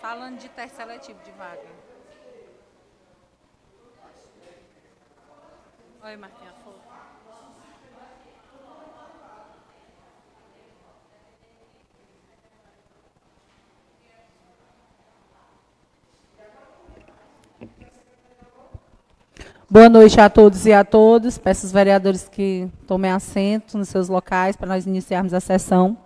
Falando de teste seletivo de vaga. Oi, Marquinhos. Boa noite a todos e a todas. Peço aos vereadores que tomem assento nos seus locais para nós iniciarmos a sessão.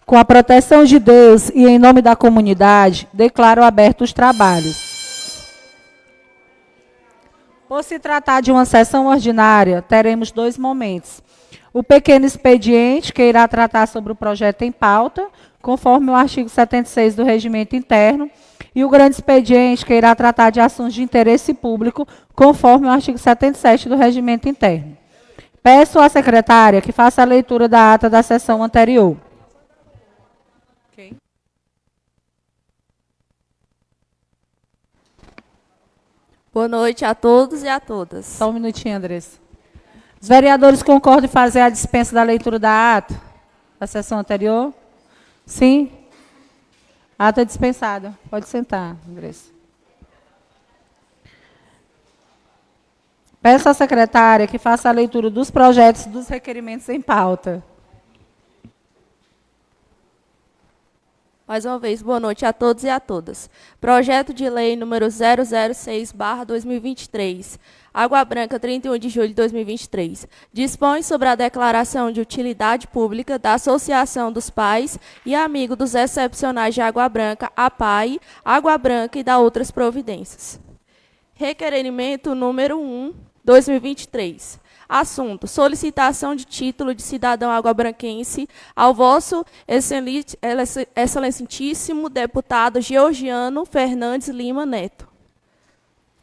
Com a proteção de Deus e em nome da comunidade, declaro abertos os trabalhos. Por se tratar de uma sessão ordinária, teremos 2 momentos. O pequeno expediente, que irá tratar sobre o projeto em pauta, conforme o artigo 76 do Regimento Interno, e o grande expediente, que irá tratar de assuntos de interesse público, conforme o artigo 77 do Regimento Interno. Peço à secretária que faça a leitura da ata da sessão anterior. Boa noite a todos e a todas. Só um minutinho, Andressa. Os vereadores concordam em fazer a dispensa da leitura da ata da sessão anterior? Sim? A ata é dispensada. Pode sentar, Andressa. Peço à secretária que faça a leitura dos projetos e dos requerimentos em pauta. Mais uma vez, boa noite a todos e a todas. Projeto de lei número 006/2023, Água Branca, 31 de julho de 2023. Dispõe sobre a declaração de utilidade pública da Associação dos Pais e Amigos dos Excepcionais de Água Branca, APAE, Água Branca e da outras providências. Requerimento número 1, 2023. Assunto: solicitação de título de cidadão aguabranquense ao vosso excelentíssimo deputado Georgiano Fernandes Lima Neto.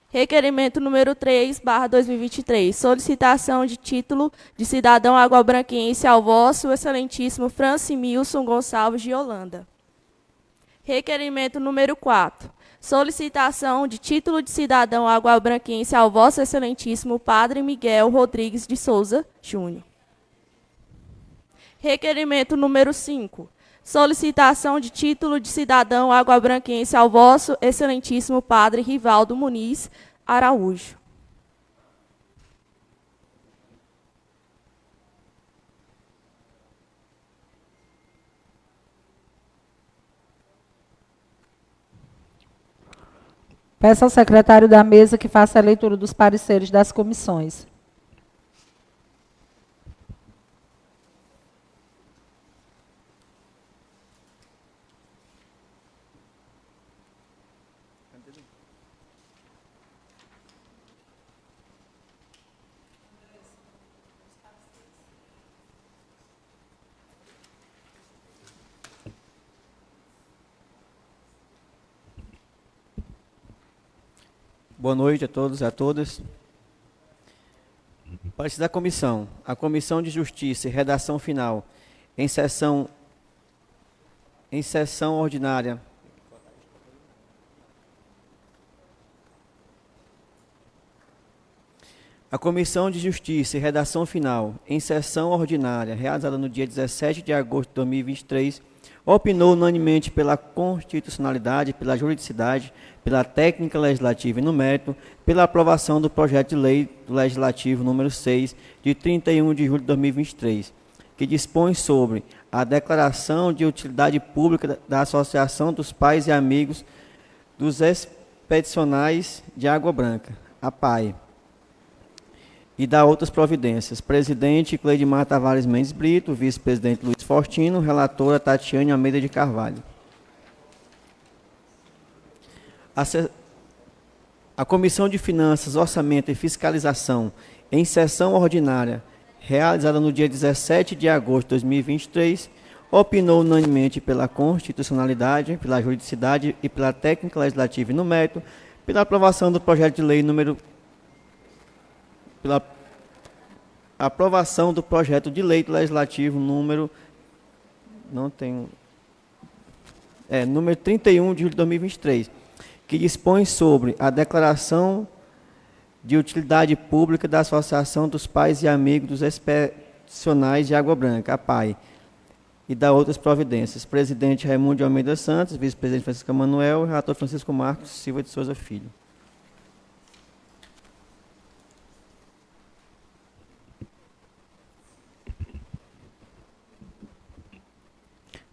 Requerimento número 3/2023. Solicitação de título de cidadão aguabranquense ao vosso excelentíssimo Francimilson Gonçalves de Holanda. Requerimento número 4. Solicitação de título de cidadão aguabranquense ao vosso excelentíssimo Padre Miguel Rodrigues de Souza Júnior. Requerimento número 5. Solicitação de título de cidadão aguabranquense ao vosso excelentíssimo Padre Rivaldo Muniz Araújo. Peço ao secretário da mesa que faça a leitura dos pareceres das comissões. Boa noite a todos e a todas. Parecer da comissão. A Comissão de Justiça e Redação Final, em sessão ordinária. A Comissão de Justiça e Redação Final, em sessão ordinária, realizada no dia 17 de agosto de 2023, opinou unanimemente pela constitucionalidade, pela juridicidade, pela técnica legislativa e no mérito, pela aprovação do projeto de lei do Legislativo número 6, de 31 de julho de 2023, que dispõe sobre a declaração de utilidade pública da Associação dos Pais e Amigos dos Expedicionais de Água Branca, APAE, e da outras providências. Presidente Cleidmar Tavares Mendes Brito, vice-presidente Luiz Fortino, relatora Tatiane Almeida de Carvalho. A Comissão de Finanças, Orçamento e Fiscalização, em sessão ordinária, realizada no dia 17 de agosto de 2023, opinou unanimemente pela constitucionalidade, pela juridicidade e pela técnica legislativa e no mérito, pela aprovação do projeto de lei pela aprovação do projeto de lei legislativo número 31 de julho de 2023, que dispõe sobre a declaração de utilidade pública da Associação dos Pais e Amigos dos Expedicionais de Água Branca, a PAI, e da outras providências. Presidente Raimundo de Almeida Santos, vice-presidente Francisco Manuel, relator Francisco Marcos Silva de Souza Filho.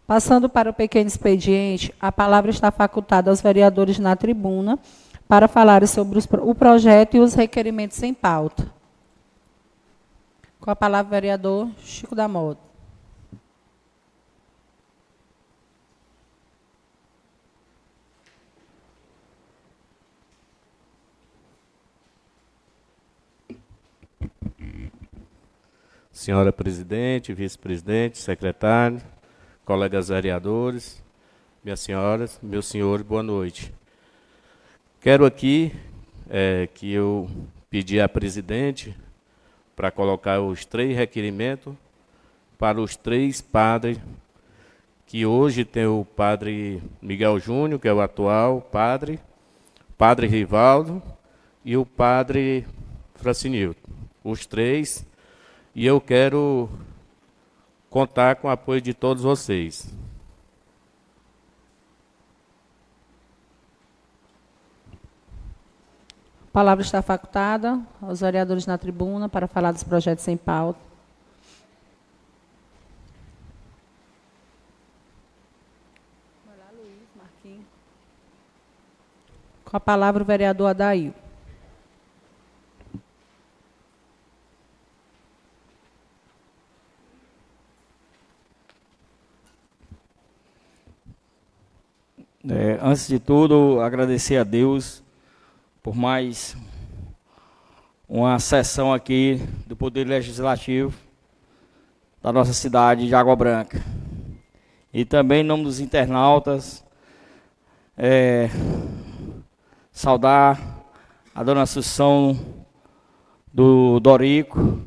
Passando para o pequeno expediente, a palavra está facultada aos vereadores na tribuna para falarem sobre o projeto e os requerimentos em pauta. Com a palavra, o vereador Chico da Mota. Senhora presidente, vice-presidente, secretário, colegas vereadores, minhas senhoras, meus senhores, boa noite. Quero aqui que eu pedi à presidente para colocar os 3 requerimentos para os 3 padres, que hoje tem o padre Miguel Júnior, que é o atual padre, padre Rivaldo e o padre Francinilton. Os 3, e eu quero contar com o apoio de todos vocês. A palavra está facultada aos vereadores na tribuna para falar dos projetos em pauta. Com a palavra, o vereador Adail. Antes de tudo, agradecer a Deus por mais uma sessão aqui do Poder Legislativo da nossa cidade de Água Branca. E também, em nome dos internautas, saudar a dona Assunção do Dorico.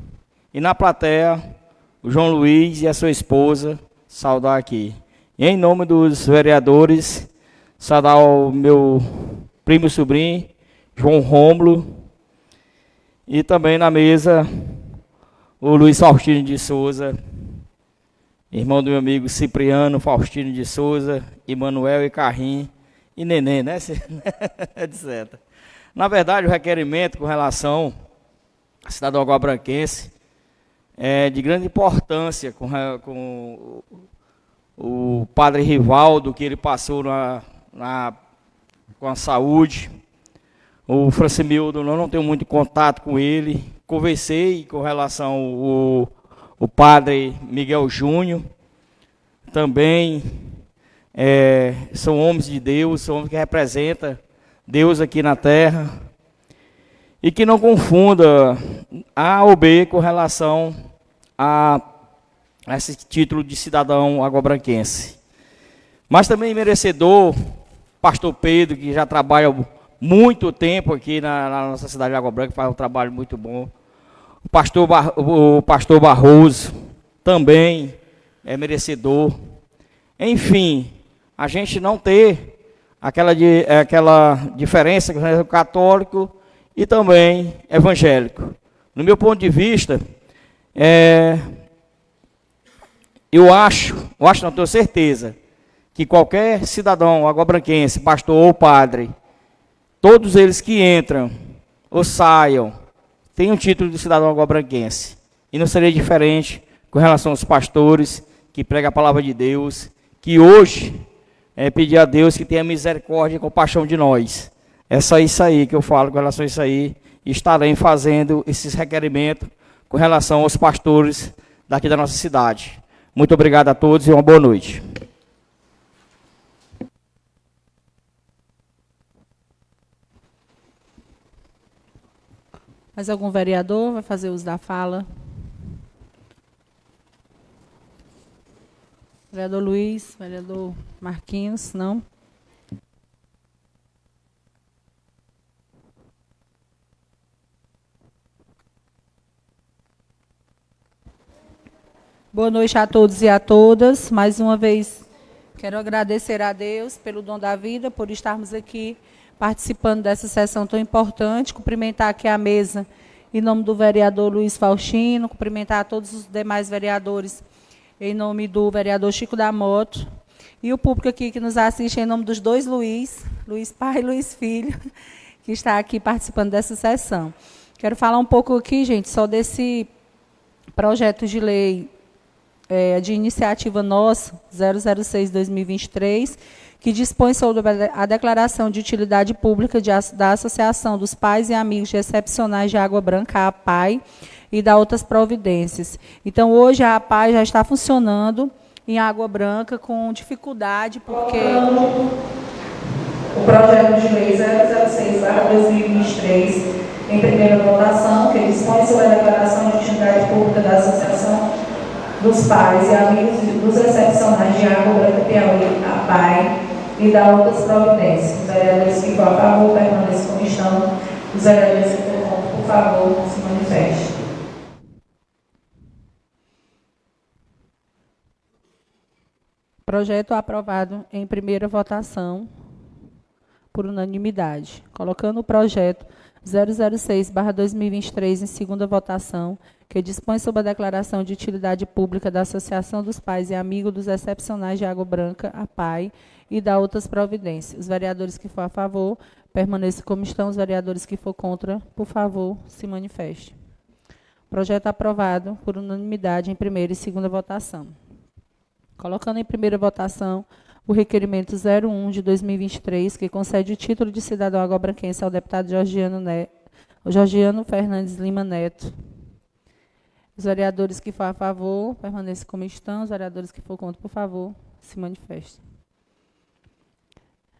E na plateia, o João Luiz e a sua esposa, saudar aqui. E em nome dos vereadores, saudar o meu primo e sobrinho, João Rômulo, e também na mesa o Luiz Faustino de Souza, irmão do meu amigo Cipriano Faustino de Souza, Emanuel e Carrinho, e Neném, né? Etc. Na verdade, o requerimento com relação à cidadão aguabranquense é de grande importância com o padre Rivaldo, que ele passou com a saúde. O Francimildo, eu não tenho muito contato com ele. Conversei com relação ao padre Miguel Júnior. Também são homens de Deus, são homens que representam Deus aqui na terra. E que não confunda A ou B com relação a esse título de cidadão aguabranquense. Mas também merecedor, pastor Pedro, que já trabalha muito tempo aqui na nossa cidade de Água Branca, faz um trabalho muito bom. O pastor Barroso também é merecedor. Enfim, a gente não ter aquela diferença entre o católico e também evangélico. No meu ponto de vista, eu acho, não tenho certeza, que qualquer cidadão aguabranquense, pastor ou padre, todos eles que entram ou saiam, têm um título de cidadão aguabranquense. E não seria diferente com relação aos pastores que pregam a palavra de Deus, que hoje pedir a Deus que tenha misericórdia e compaixão de nós. É só isso aí que eu falo com relação a isso aí. E estarei fazendo esses requerimentos com relação aos pastores daqui da nossa cidade. Muito obrigado a todos e uma boa noite. Mais algum vereador vai fazer uso da fala? Vereador Luiz, vereador Marquinhos, não? Boa noite a todos e a todas. Mais uma vez, quero agradecer a Deus pelo dom da vida, por estarmos aqui participando dessa sessão tão importante. Cumprimentar aqui a mesa em nome do vereador Luiz Faustino, cumprimentar a todos os demais vereadores em nome do vereador Chico da Moto, e o público aqui que nos assiste em nome dos dois Luiz pai e Luiz filho, que está aqui participando dessa sessão. Quero falar um pouco aqui, gente, só desse projeto de lei de iniciativa nossa, 006-2023, que dispõe sobre a declaração de utilidade pública da Associação dos Pais e Amigos de Excepcionais de Água Branca, a APAI, e da outras providências. Então, hoje a APAI já está funcionando em Água Branca com dificuldade, porque o projeto de lei 006/2023, em primeira votação, que dispõe sobre a declaração de utilidade pública da Associação dos Pais e Amigos dos Excepcionais de Água Branca, Piauí, APAI, e da outras providências. Os vereadores que for a favor, permaneçam como estão. Os vereadores que for contra, por favor, se manifestem. Projeto aprovado em primeira votação por unanimidade. Colocando o projeto 006/2023 em segunda votação, que dispõe sobre a declaração de utilidade pública da Associação dos Pais e Amigos dos Excepcionais de Água Branca, APAI, e da outras providências. Os vereadores que for a favor, permaneçam como estão. Os vereadores que for contra, por favor, se manifestem. Projeto aprovado por unanimidade em primeira e segunda votação. Colocando em primeira votação o requerimento 01 de 2023, que concede o título de cidadão aguabranquense ao deputado Georgiano Fernandes Lima Neto. Os vereadores que for a favor, permaneçam como estão. Os vereadores que for contra, por favor, se manifestem.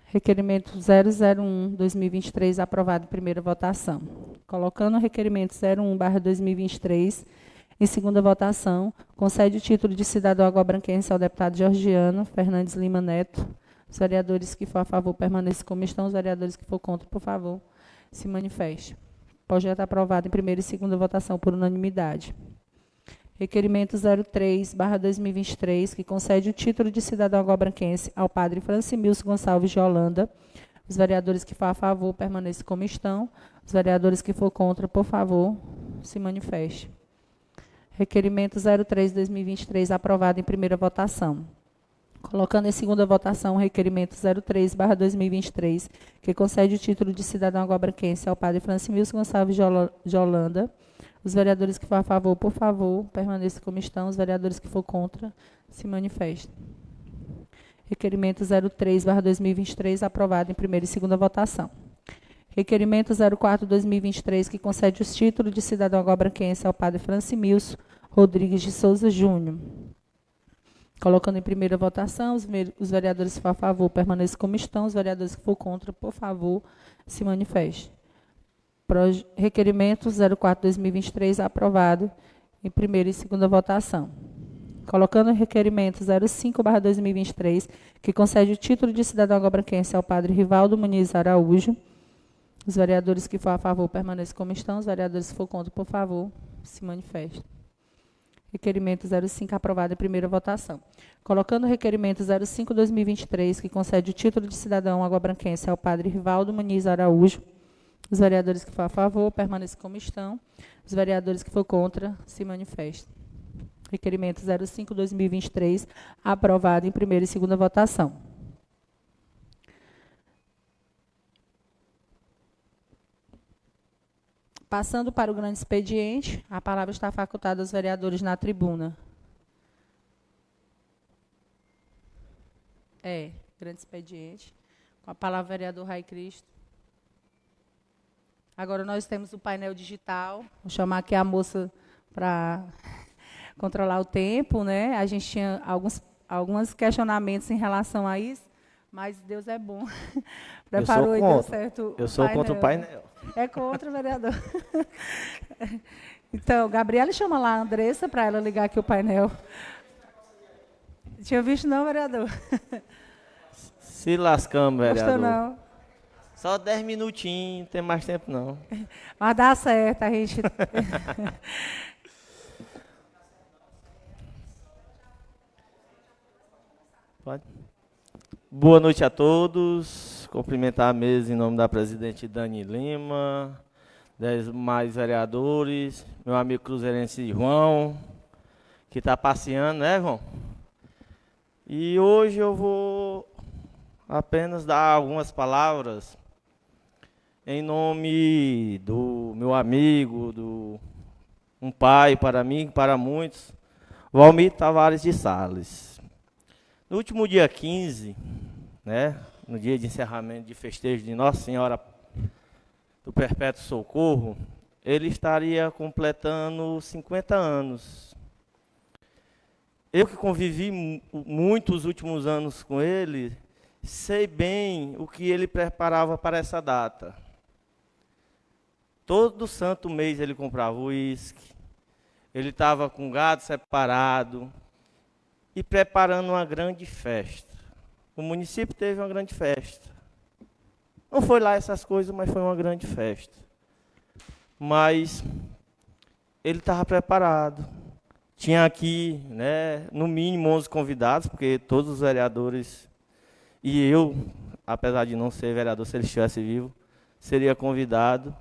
Requerimento 001/2023, aprovado em primeira votação. Colocando o requerimento 01/2023 em segunda votação, concede o título de cidadão aguabranquense ao deputado Georgiano Fernandes Lima Neto. Os vereadores que for a favor, permaneçam como estão. Os vereadores que for contra, por favor, se manifestem. Projeto aprovado em primeira e segunda votação por unanimidade. Requerimento 03/2023, que concede o título de cidadão aguabranquense ao padre Francimilson Gonçalves de Holanda. Os vereadores que for a favor, permaneçam como estão. Os vereadores que for contra, por favor, se manifestem. Requerimento 03/2023, aprovado em primeira votação. Colocando em segunda votação o requerimento 03/2023, que concede o título de cidadão aguabranquense ao padre Francimilson Gonçalves de Holanda. Os vereadores que for a favor, por favor, permaneçam como estão. Os vereadores que for contra, se manifestem. Requerimento 03/2023, aprovado em primeira e segunda votação. Requerimento 04/2023, que concede os títulos de cidadão aguabranquense ao padre Francimilson Rodrigues de Souza Júnior. Colocando em primeira votação, os vereadores que for a favor, permaneçam como estão. Os vereadores que for contra, por favor, se manifestem. Requerimento 04/2023, aprovado em primeira e segunda votação. Colocando o requerimento 05/2023, que concede o título de cidadão aguabranquense ao padre Rivaldo Muniz Araújo. Os vereadores que for a favor, permaneçam como estão. Os vereadores que for contra, por favor, se manifestem. Requerimento 05, aprovado em primeira votação. Colocando o requerimento 05/2023, que concede o título de cidadão aguabranquense ao padre Rivaldo Muniz Araújo. Os vereadores que for a favor, permaneçam como estão. Os vereadores que for contra, se manifestem. Requerimento 05/2023, aprovado em primeira e segunda votação. Passando para o grande expediente, a palavra está facultada aos vereadores na tribuna. Grande expediente. Com a palavra, vereador Rai Cristo. Agora nós temos o painel digital. Vou chamar aqui a moça para controlar o tempo, né? A gente tinha alguns questionamentos em relação a isso, mas Deus é bom. Preparou e deu certo. Eu sou contra o painel. É contra, vereador. Então, Gabriela, chama lá a Andressa para ela ligar aqui o painel. Tinha visto não, vereador? Se lascamos, vereador. Gostou não? Só 10 minutinhos, não tem mais tempo não. Mas dá certo, a gente... Pode. Boa noite a todos. cumprimentar a mesa em nome da presidente Dani Lima, demais vereadores, meu amigo cruzeirense João, que está passeando, né, João? E hoje eu vou apenas dar algumas palavras em nome do meu amigo, um pai para mim e para muitos, Valmir Tavares de Sales. No último dia 15, né, no dia de encerramento de festejo de Nossa Senhora do Perpétuo Socorro, ele estaria completando 50 anos. Eu que convivi muito os últimos anos com ele, sei bem o que ele preparava para essa data. Todo santo mês ele comprava uísque, ele estava com gado separado e preparando uma grande festa. O município teve uma grande festa. Não foi lá essas coisas, mas foi uma grande festa. Mas ele estava preparado. Tinha aqui, né, no mínimo 11 convidados, porque todos os vereadores e eu, apesar de não ser vereador, se ele estivesse vivo, seria convidado.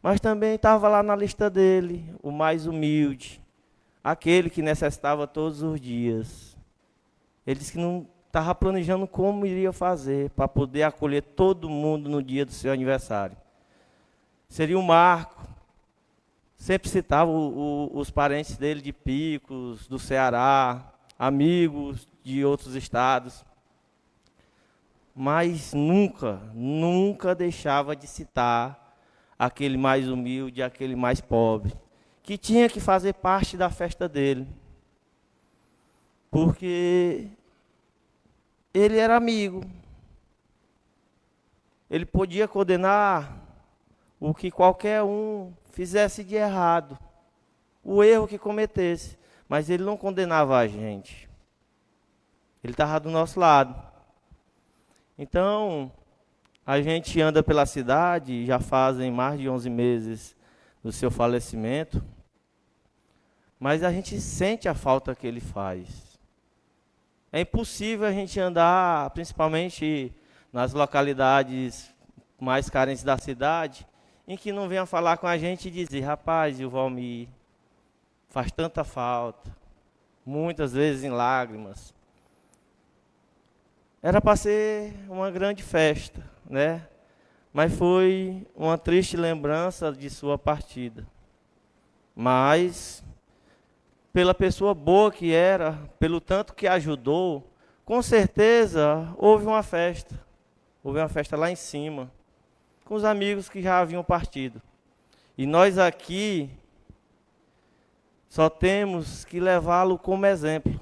Mas também estava lá na lista dele, o mais humilde, aquele que necessitava todos os dias. Ele disse que não estava planejando como iria fazer para poder acolher todo mundo no dia do seu aniversário. Seria um marco. Sempre citava os parentes dele de Picos, do Ceará, amigos de outros estados. Mas nunca deixava de citar aquele mais humilde, aquele mais pobre, que tinha que fazer parte da festa dele. Porque ele era amigo. Ele podia condenar o que qualquer um fizesse de errado, o erro que cometesse, mas ele não condenava a gente. Ele estava do nosso lado. Então, a gente anda pela cidade, já fazem mais de 11 meses do seu falecimento, mas a gente sente a falta que ele faz. É impossível a gente andar, principalmente nas localidades mais carentes da cidade, em que não venha falar com a gente e dizer, rapaz, e o Valmir faz tanta falta, muitas vezes em lágrimas. Era para ser uma grande festa, né? Mas foi uma triste lembrança de sua partida. Mas, pela pessoa boa que era, pelo tanto que ajudou, com certeza houve uma festa. Houve uma festa lá em cima, com os amigos que já haviam partido. E nós aqui só temos que levá-lo como exemplo.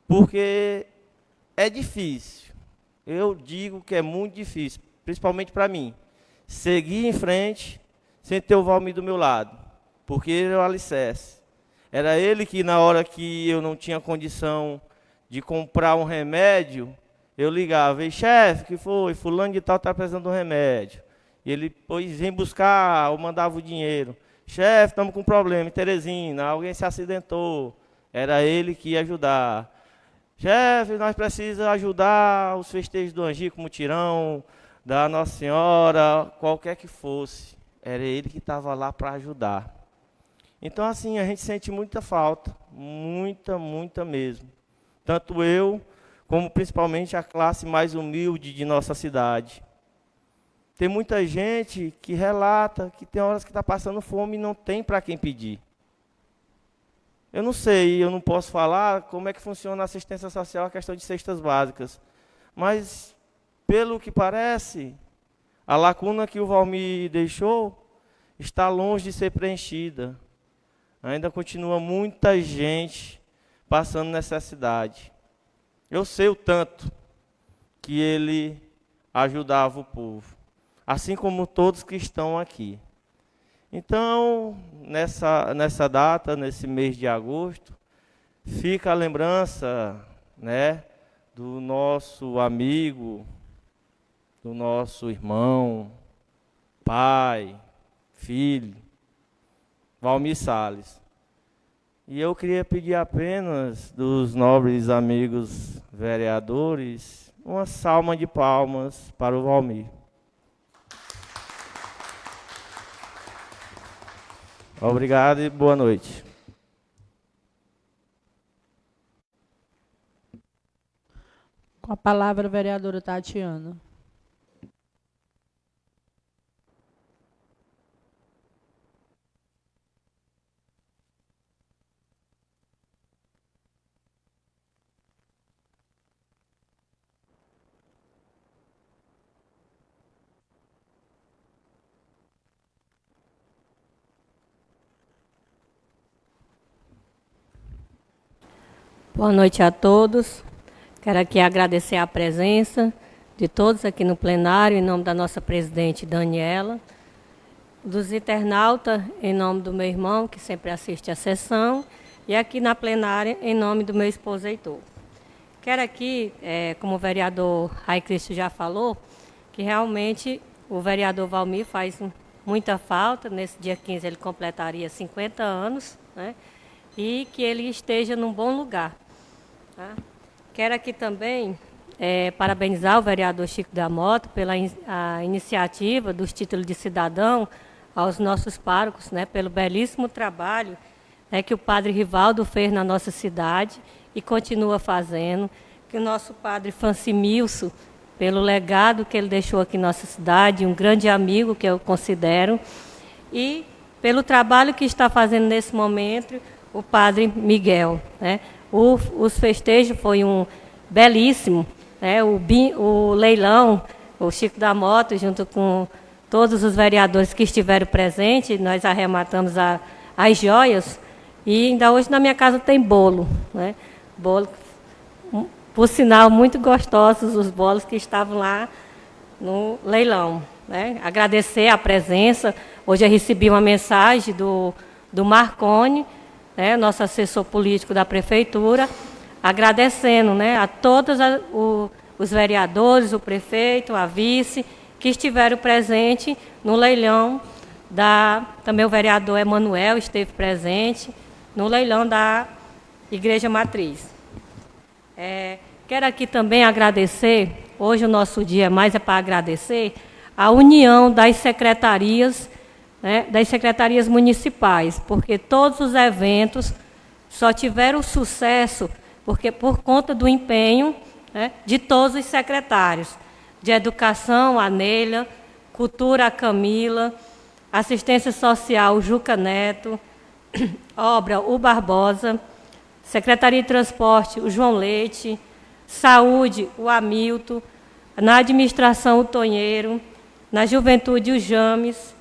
Porque é difícil. Eu digo que é muito difícil, principalmente para mim, seguir em frente sem ter o Valmir do meu lado. Porque ele é o alicerce. Era ele que, na hora que eu não tinha condição de comprar um remédio, eu ligava, e chefe, que foi? Fulano de tal está precisando de um remédio. E ele, pois, vem buscar, ou mandava o dinheiro. Chefe, estamos com um problema em Teresina, alguém se acidentou. Era ele que ia ajudar. Chefe, nós precisamos ajudar os festejos do Angico, mutirão, da Nossa Senhora, qualquer que fosse. Era ele que estava lá para ajudar. Então, assim, a gente sente muita falta, muita mesmo. Tanto eu, como principalmente a classe mais humilde de nossa cidade. Tem muita gente que relata que tem horas que está passando fome e não tem para quem pedir. Eu não sei, eu não posso falar como é que funciona a assistência social, a questão de cestas básicas. Mas, pelo que parece, a lacuna que o Valmir deixou está longe de ser preenchida. Ainda continua muita gente passando necessidade. Eu sei o tanto que ele ajudava o povo, assim como todos que estão aqui. Então, nessa data, nesse mês de agosto, fica a lembrança, né, do nosso amigo, do nosso irmão, pai, filho, Valmir Sales. E eu queria pedir apenas dos nobres amigos vereadores uma salva de palmas para o Valmir. Obrigado e boa noite. Com a palavra, a vereadora Tatiana. Boa noite a todos. Quero aqui agradecer a presença de todos aqui no plenário, em nome da nossa presidente Daniela, dos internautas, em nome do meu irmão, que sempre assiste a sessão, e aqui na plenária, em nome do meu esposo Heitor. Quero aqui, como o vereador Rai Cristo já falou, que realmente o vereador Valmir faz muita falta. Nesse dia 15 ele completaria 50 anos, né? E que ele esteja num bom lugar. Tá? Quero aqui também parabenizar o vereador Chico da Mota pela a iniciativa dos títulos de cidadão aos nossos párocos, né, pelo belíssimo trabalho, né, que o padre Rivaldo fez na nossa cidade e continua fazendo, que o nosso padre Francimilson, pelo legado que ele deixou aqui na nossa cidade, um grande amigo que eu considero, e pelo trabalho que está fazendo nesse momento o padre Miguel, né. Os festejos foi belíssimo, né? O leilão, o Chico da Mota, junto com todos os vereadores que estiveram presentes, nós arrematamos as joias, e ainda hoje na minha casa tem bolo, né? Bolo, por sinal, muito gostosos os bolos que estavam lá no leilão, né? Agradecer a presença. Hoje eu recebi uma mensagem do Marconi, né, nosso assessor político da prefeitura, agradecendo, né, a todos os vereadores, o prefeito, a vice, que estiveram presentes no leilão também o vereador Emanuel esteve presente no leilão da Igreja Matriz. Quero aqui também agradecer, hoje o nosso dia mais é para agradecer, a união das secretarias, né, das secretarias municipais, porque todos os eventos só tiveram sucesso porque por conta do empenho, né, de todos os secretários, de Educação, a Neila, Cultura, a Camila, Assistência Social, o Juca Neto, Obra, o Barbosa, Secretaria de Transporte, o João Leite, Saúde, o Hamilton, na Administração, o Tonheiro, na Juventude, o James,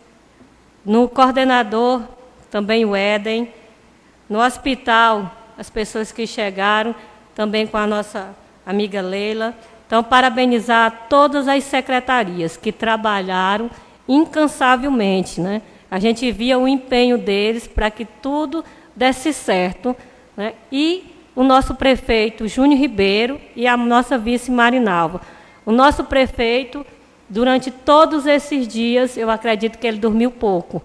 no coordenador, também o Éden. No hospital, as pessoas que chegaram, também com a nossa amiga Leila. Então, parabenizar todas as secretarias que trabalharam incansavelmente, né? A gente via o empenho deles para que tudo desse certo, né? E o nosso prefeito Júnior Ribeiro e a nossa vice Marinalva. O nosso prefeito, durante todos esses dias, eu acredito que ele dormiu pouco,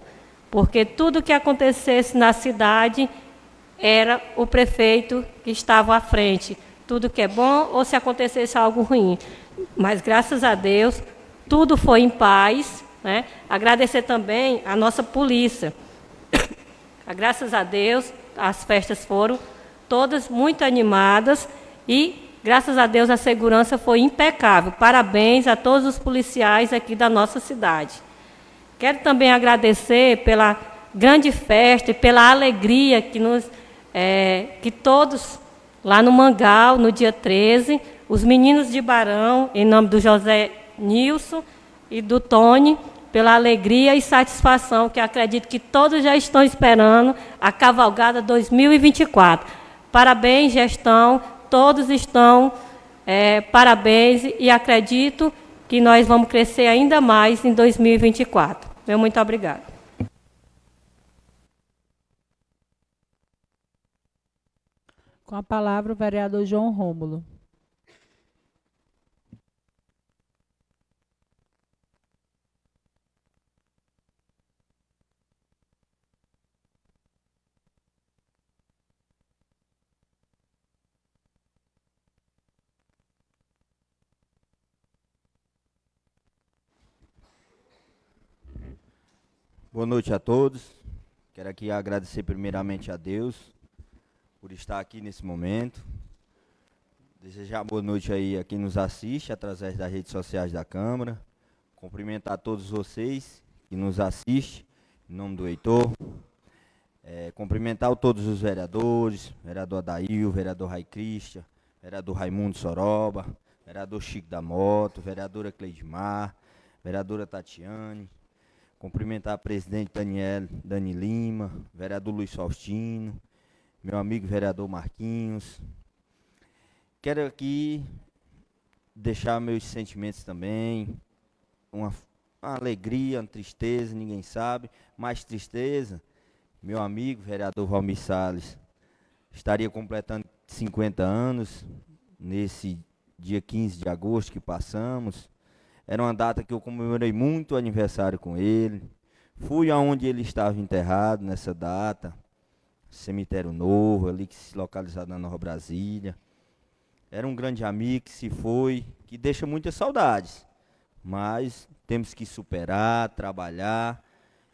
porque tudo que acontecesse na cidade era o prefeito que estava à frente. Tudo que é bom ou se acontecesse algo ruim. Mas, graças a Deus, tudo foi em paz, né? Agradecer também a nossa polícia. Graças a Deus, as festas foram todas muito animadas e, graças a Deus, a segurança foi impecável. Parabéns a todos os policiais aqui da nossa cidade. Quero também agradecer pela grande festa e pela alegria que todos, lá no Mangal, no dia 13, os meninos de Barão, em nome do José Nilson e do Tony, pela alegria e satisfação, que acredito que todos já estão esperando a Cavalgada 2024. Parabéns, gestão, todos estão, parabéns, e acredito que nós vamos crescer ainda mais em 2024. Meu muito obrigado. Com a palavra, o vereador João Rômulo. Boa noite a todos. Quero aqui agradecer primeiramente a Deus por estar aqui nesse momento. Desejar boa noite aí a quem nos assiste através das redes sociais da Câmara. Cumprimentar todos vocês que nos assistem, em nome do Heitor. Cumprimentar todos os vereadores, vereador Adail, vereador Rai Cristian, vereador Raimundo Soroba, vereador Chico da Moto, vereadora Cleidmar, vereadora Tatiane. Cumprimentar a presidente Dani Lima, vereador Luiz Faustino, meu amigo vereador Marquinhos. Quero aqui deixar meus sentimentos também, uma alegria, uma tristeza, ninguém sabe, mais tristeza. Meu amigo vereador Valmir Salles estaria completando 50 anos nesse dia 15 de agosto que passamos. Era uma data que eu comemorei muito o aniversário com ele. Fui aonde ele estava enterrado nessa data, cemitério novo, ali que se localizava na Nova Brasília. Era um grande amigo que se foi, que deixa muitas saudades. Mas temos que superar, trabalhar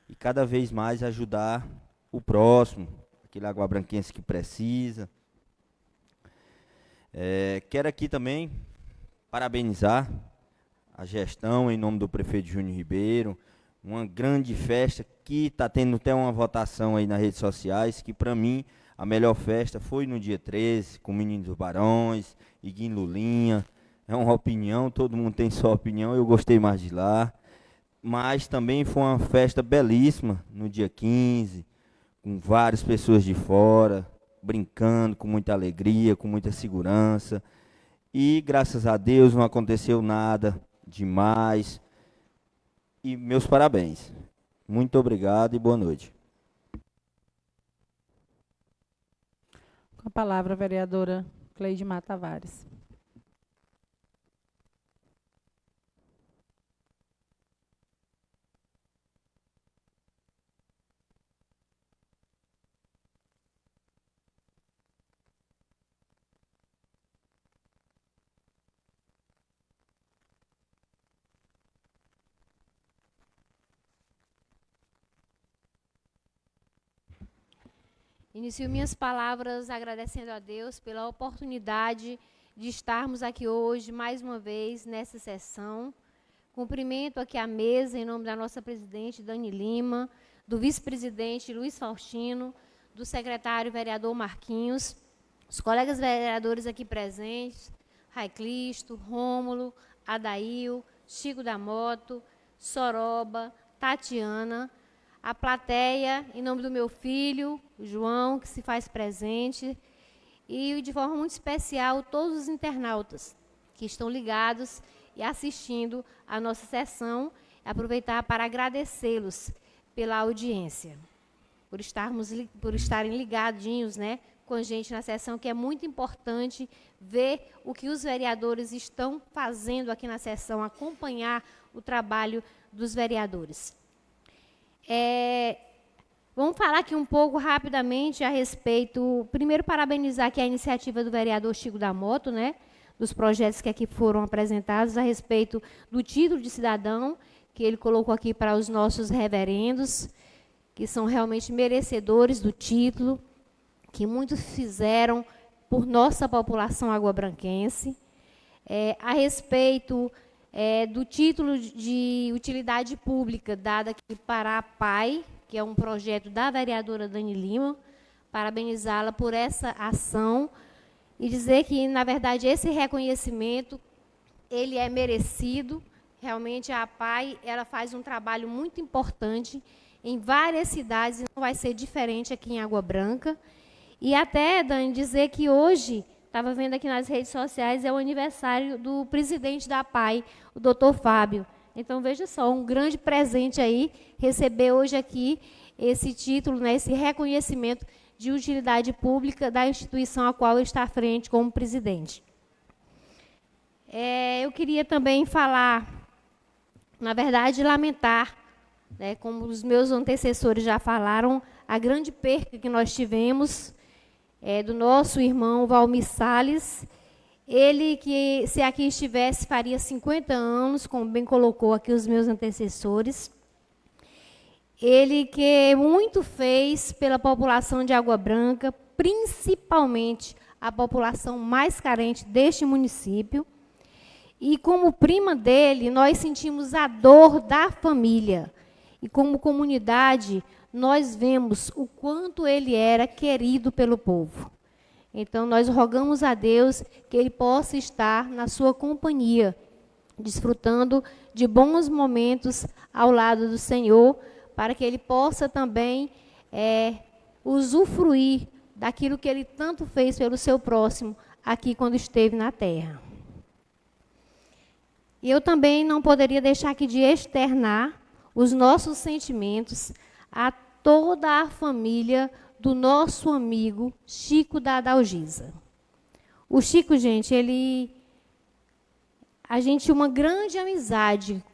e cada vez mais ajudar o próximo, aquele aguabranquense que precisa. Quero aqui também parabenizar a gestão, em nome do prefeito Júnior Ribeiro, uma grande festa que está tendo até uma votação aí nas redes sociais, que para mim a melhor festa foi no dia 13, com o Menino dos Barões, Iguinho Lulinha. É uma opinião, todo mundo tem sua opinião, eu gostei mais de lá. Mas também foi uma festa belíssima no dia 15, com várias pessoas de fora, brincando com muita alegria, com muita segurança. E graças a Deus não aconteceu nada demais. E meus parabéns. Muito obrigado e boa noite. Com a palavra, a vereadora Cleidmar Tavares. Inicio minhas palavras agradecendo a Deus pela oportunidade de estarmos aqui hoje, mais uma vez, nessa sessão. Cumprimento aqui a mesa, em nome da nossa presidente, Dani Lima, do vice-presidente, Luiz Faustino, do secretário vereador Marquinhos, os colegas vereadores aqui presentes, Raiclisto, Rômulo, Adail, Chico da Moto, Soroba, Tatiana, a plateia, em nome do meu filho, João, que se faz presente, e, de forma muito especial, todos os internautas que estão ligados e assistindo a nossa sessão. Aproveitar para agradecê-los pela audiência, por estarem ligadinhos, né, com a gente na sessão, que é muito importante ver o que os vereadores estão fazendo aqui na sessão, acompanhar o trabalho dos vereadores. Vamos falar aqui um pouco rapidamente a respeito, primeiro parabenizar aqui a iniciativa do vereador Chico da Moto, né, dos projetos que aqui foram apresentados a respeito do título de cidadão, que ele colocou aqui para os nossos reverendos, que são realmente merecedores do título, que muitos fizeram por nossa população aguabranquense. A respeito do título de utilidade pública dado aqui para a PAI, que é um projeto da vereadora Dani Lima, parabenizá-la por essa ação e dizer que, na verdade, esse reconhecimento ele é merecido. Realmente, a PAI ela faz um trabalho muito importante em várias cidades, e não vai ser diferente aqui em Água Branca. E até, Dani, dizer que hoje, estava vendo aqui nas redes sociais, é o aniversário do presidente da PAI, o doutor Fábio. Então, veja só, um grande presente aí, receber hoje aqui esse título, né, esse reconhecimento de utilidade pública da instituição a qual ele está à frente como presidente. Eu queria também falar, na verdade, lamentar, né, como os meus antecessores já falaram, a grande perca que nós tivemos do nosso irmão Valmir Salles. Ele que, se aqui estivesse, faria 50 anos, como bem colocou aqui os meus antecessores. Ele que muito fez pela população de Água Branca, principalmente a população mais carente deste município. E como prima dele, nós sentimos a dor da família. E como comunidade, nós vemos o quanto ele era querido pelo povo. Então, nós rogamos a Deus que ele possa estar na sua companhia, desfrutando de bons momentos ao lado do Senhor, para que ele possa também usufruir daquilo que ele tanto fez pelo seu próximo aqui quando esteve na terra. E eu também não poderia deixar aqui de externar os nossos sentimentos a toda a família do nosso amigo Chico da Adalgisa. O Chico, gente, a gente tinha uma grande amizade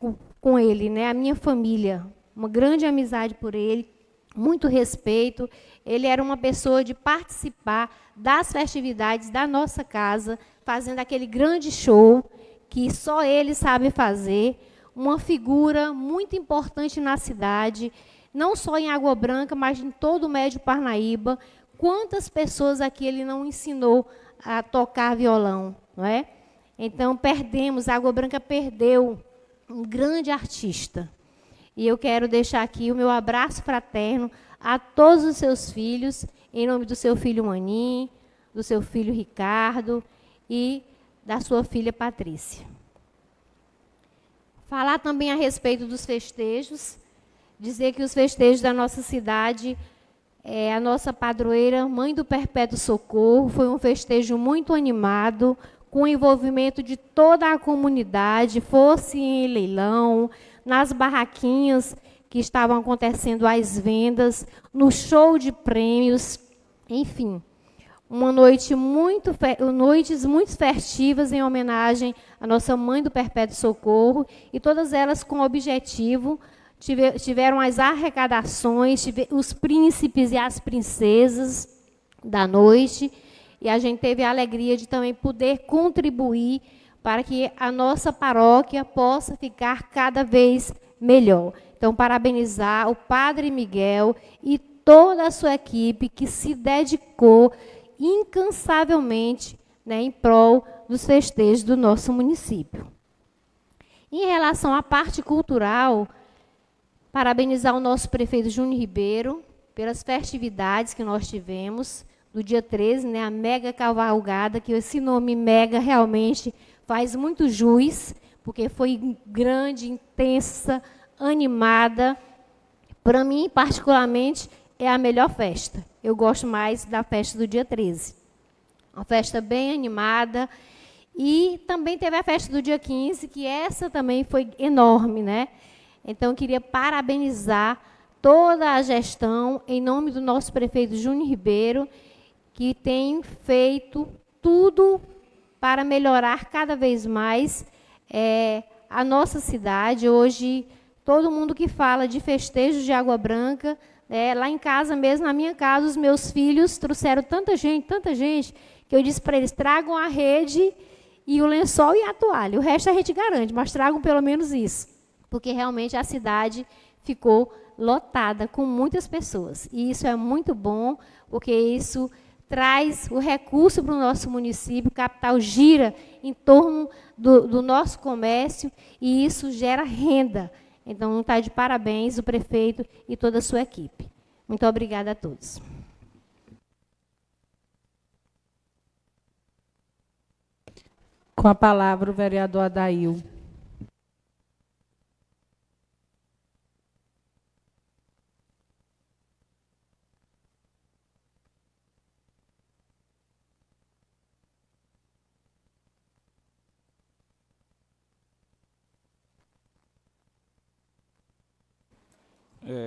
com ele, né? A minha família, uma grande amizade por ele, muito respeito. Ele era uma pessoa de participar das festividades da nossa casa, fazendo aquele grande show que só ele sabe fazer, uma figura muito importante na cidade, não só em Água Branca, mas em todo o Médio Parnaíba. Quantas pessoas aqui ele não ensinou a tocar violão, não é? Então, Água Branca perdeu um grande artista. E eu quero deixar aqui o meu abraço fraterno a todos os seus filhos, em nome do seu filho Manim, do seu filho Ricardo e da sua filha Patrícia. Falar também a respeito dos festejos, dizer que os festejos da nossa cidade, a nossa padroeira, Mãe do Perpétuo Socorro, foi um festejo muito animado, com o envolvimento de toda a comunidade, fosse em leilão, nas barraquinhas que estavam acontecendo as vendas, no show de prêmios, enfim. Noites muito festivas em homenagem à nossa Mãe do Perpétuo Socorro, e todas elas com objetivo, tiveram as arrecadações, os príncipes e as princesas da noite, e a gente teve a alegria de também poder contribuir para que a nossa paróquia possa ficar cada vez melhor. Então, parabenizar o Padre Miguel e toda a sua equipe que se dedicou incansavelmente, né, em prol dos festejos do nosso município. Em relação à parte cultural, parabenizar o nosso prefeito Júnior Ribeiro pelas festividades que nós tivemos do dia 13, né, a mega cavalgada, que esse nome mega realmente faz muito jus, porque foi grande, intensa, animada. Para mim, particularmente, é a melhor festa. Eu gosto mais da festa do dia 13. Uma festa bem animada. E também teve a festa do dia 15, que essa também foi enorme, né? Então, eu queria parabenizar toda a gestão, em nome do nosso prefeito Júnior Ribeiro, que tem feito tudo para melhorar cada vez mais a nossa cidade. Hoje, todo mundo que fala de festejos de Água Branca, lá em casa mesmo, na minha casa, os meus filhos trouxeram tanta gente, que eu disse para eles, tragam a rede e o lençol e a toalha. O resto a gente garante, mas tragam pelo menos isso. Porque realmente a cidade ficou lotada com muitas pessoas. E isso é muito bom, porque isso traz o recurso para o nosso município, o capital gira em torno do nosso comércio e isso gera renda. Então, está de parabéns o prefeito e toda a sua equipe. Muito obrigada a todos. Com a palavra, o vereador Adail.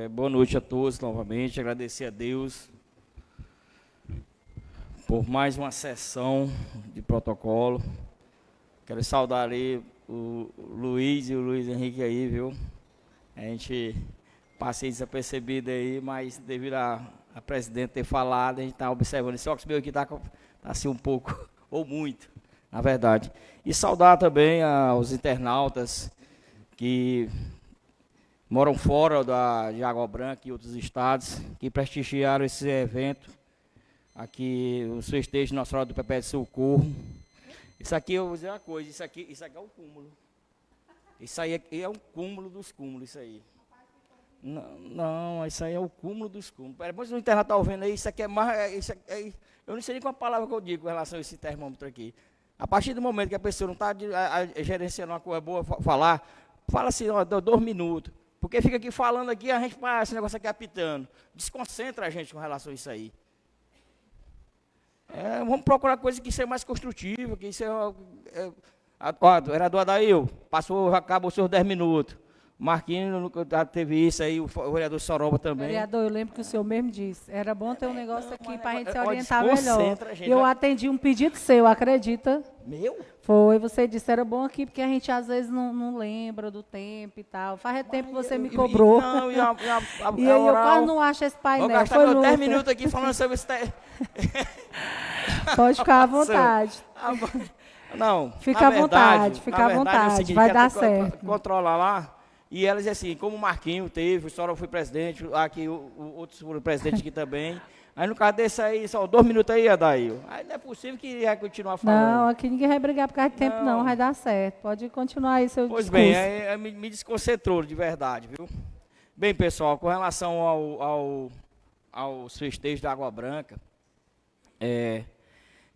Boa noite a todos novamente, agradecer a Deus por mais uma sessão de protocolo. Quero saudar aí o Luiz e o Luiz Henrique aí, viu? A gente passei desapercebido aí, mas devido a presidente ter falado, a gente está observando. Esse óculos meu aqui está assim um pouco, ou muito, na verdade. E saudar também aos internautas que moram fora de Água Branca e outros estados, que prestigiaram esse evento. Aqui, os festejos de Nossa Senhora do Perpétuo Socorro. Isso aqui, eu vou dizer uma coisa, isso aqui é o cúmulo. Isso aí é o cúmulo dos cúmulos, isso aí. Não, isso aí é o cúmulo dos cúmulos. Depois o internato está ouvindo aí, isso aqui é mais... eu não sei nem qual a palavra que eu digo com relação a esse termômetro aqui. A partir do momento que a pessoa não está gerenciando uma coisa boa, fala assim, ó, 2 minutos. Porque fica aqui falando aqui, a gente passa esse negócio aqui apitando. Desconcentra a gente com relação a isso aí. Vamos procurar coisa que seja mais construtiva, que seja... Ó, vereador Adail, acabou os seus 10 minutos. Marquinhos já teve isso aí, o vereador Soroba também. Vereador, eu lembro que o senhor mesmo disse, era bom ter um negócio aqui para a gente se orientar melhor. Eu atendi um pedido seu, acredita? Meu? Foi, você disse, era bom aqui, porque a gente às vezes não lembra do tempo e tal. Faz tempo que você me cobrou. Não, e aí eu quase não acho esse painel. Vou gastar meus 10 minutos aqui falando sobre isso. Pode ficar à vontade. Não, fica à vontade, fica à vontade, vai dar certo. Controlar lá. E ela diz assim, como o Marquinho teve, o Sora foi presidente, aqui outros foram presidentes aqui também. Aí no caso desse aí, só 2 minutos aí, Adail. Aí não é possível que ia continuar falando. Não, aqui ninguém vai brigar por causa de tempo não, vai dar certo. Pode continuar aí seu discurso. Pois bem, aí me desconcentrou de verdade, viu? Bem, pessoal, com relação aos festejos da Água Branca,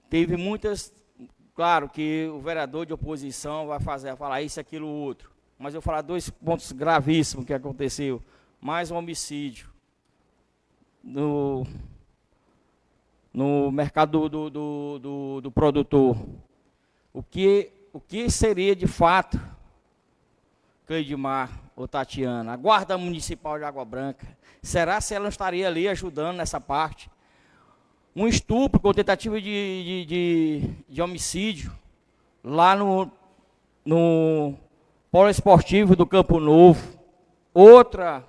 teve muitas... Claro que o vereador de oposição vai falar isso, aquilo, outro. Mas eu vou falar 2 pontos gravíssimos que aconteceu. Mais um homicídio no mercado do produtor. O que seria de fato, Cleidmar ou Tatiana, a Guarda Municipal de Água Branca? Será se ela não estaria ali ajudando nessa parte? Um estupro com tentativa de homicídio lá no Polo Esportivo do Campo Novo, outra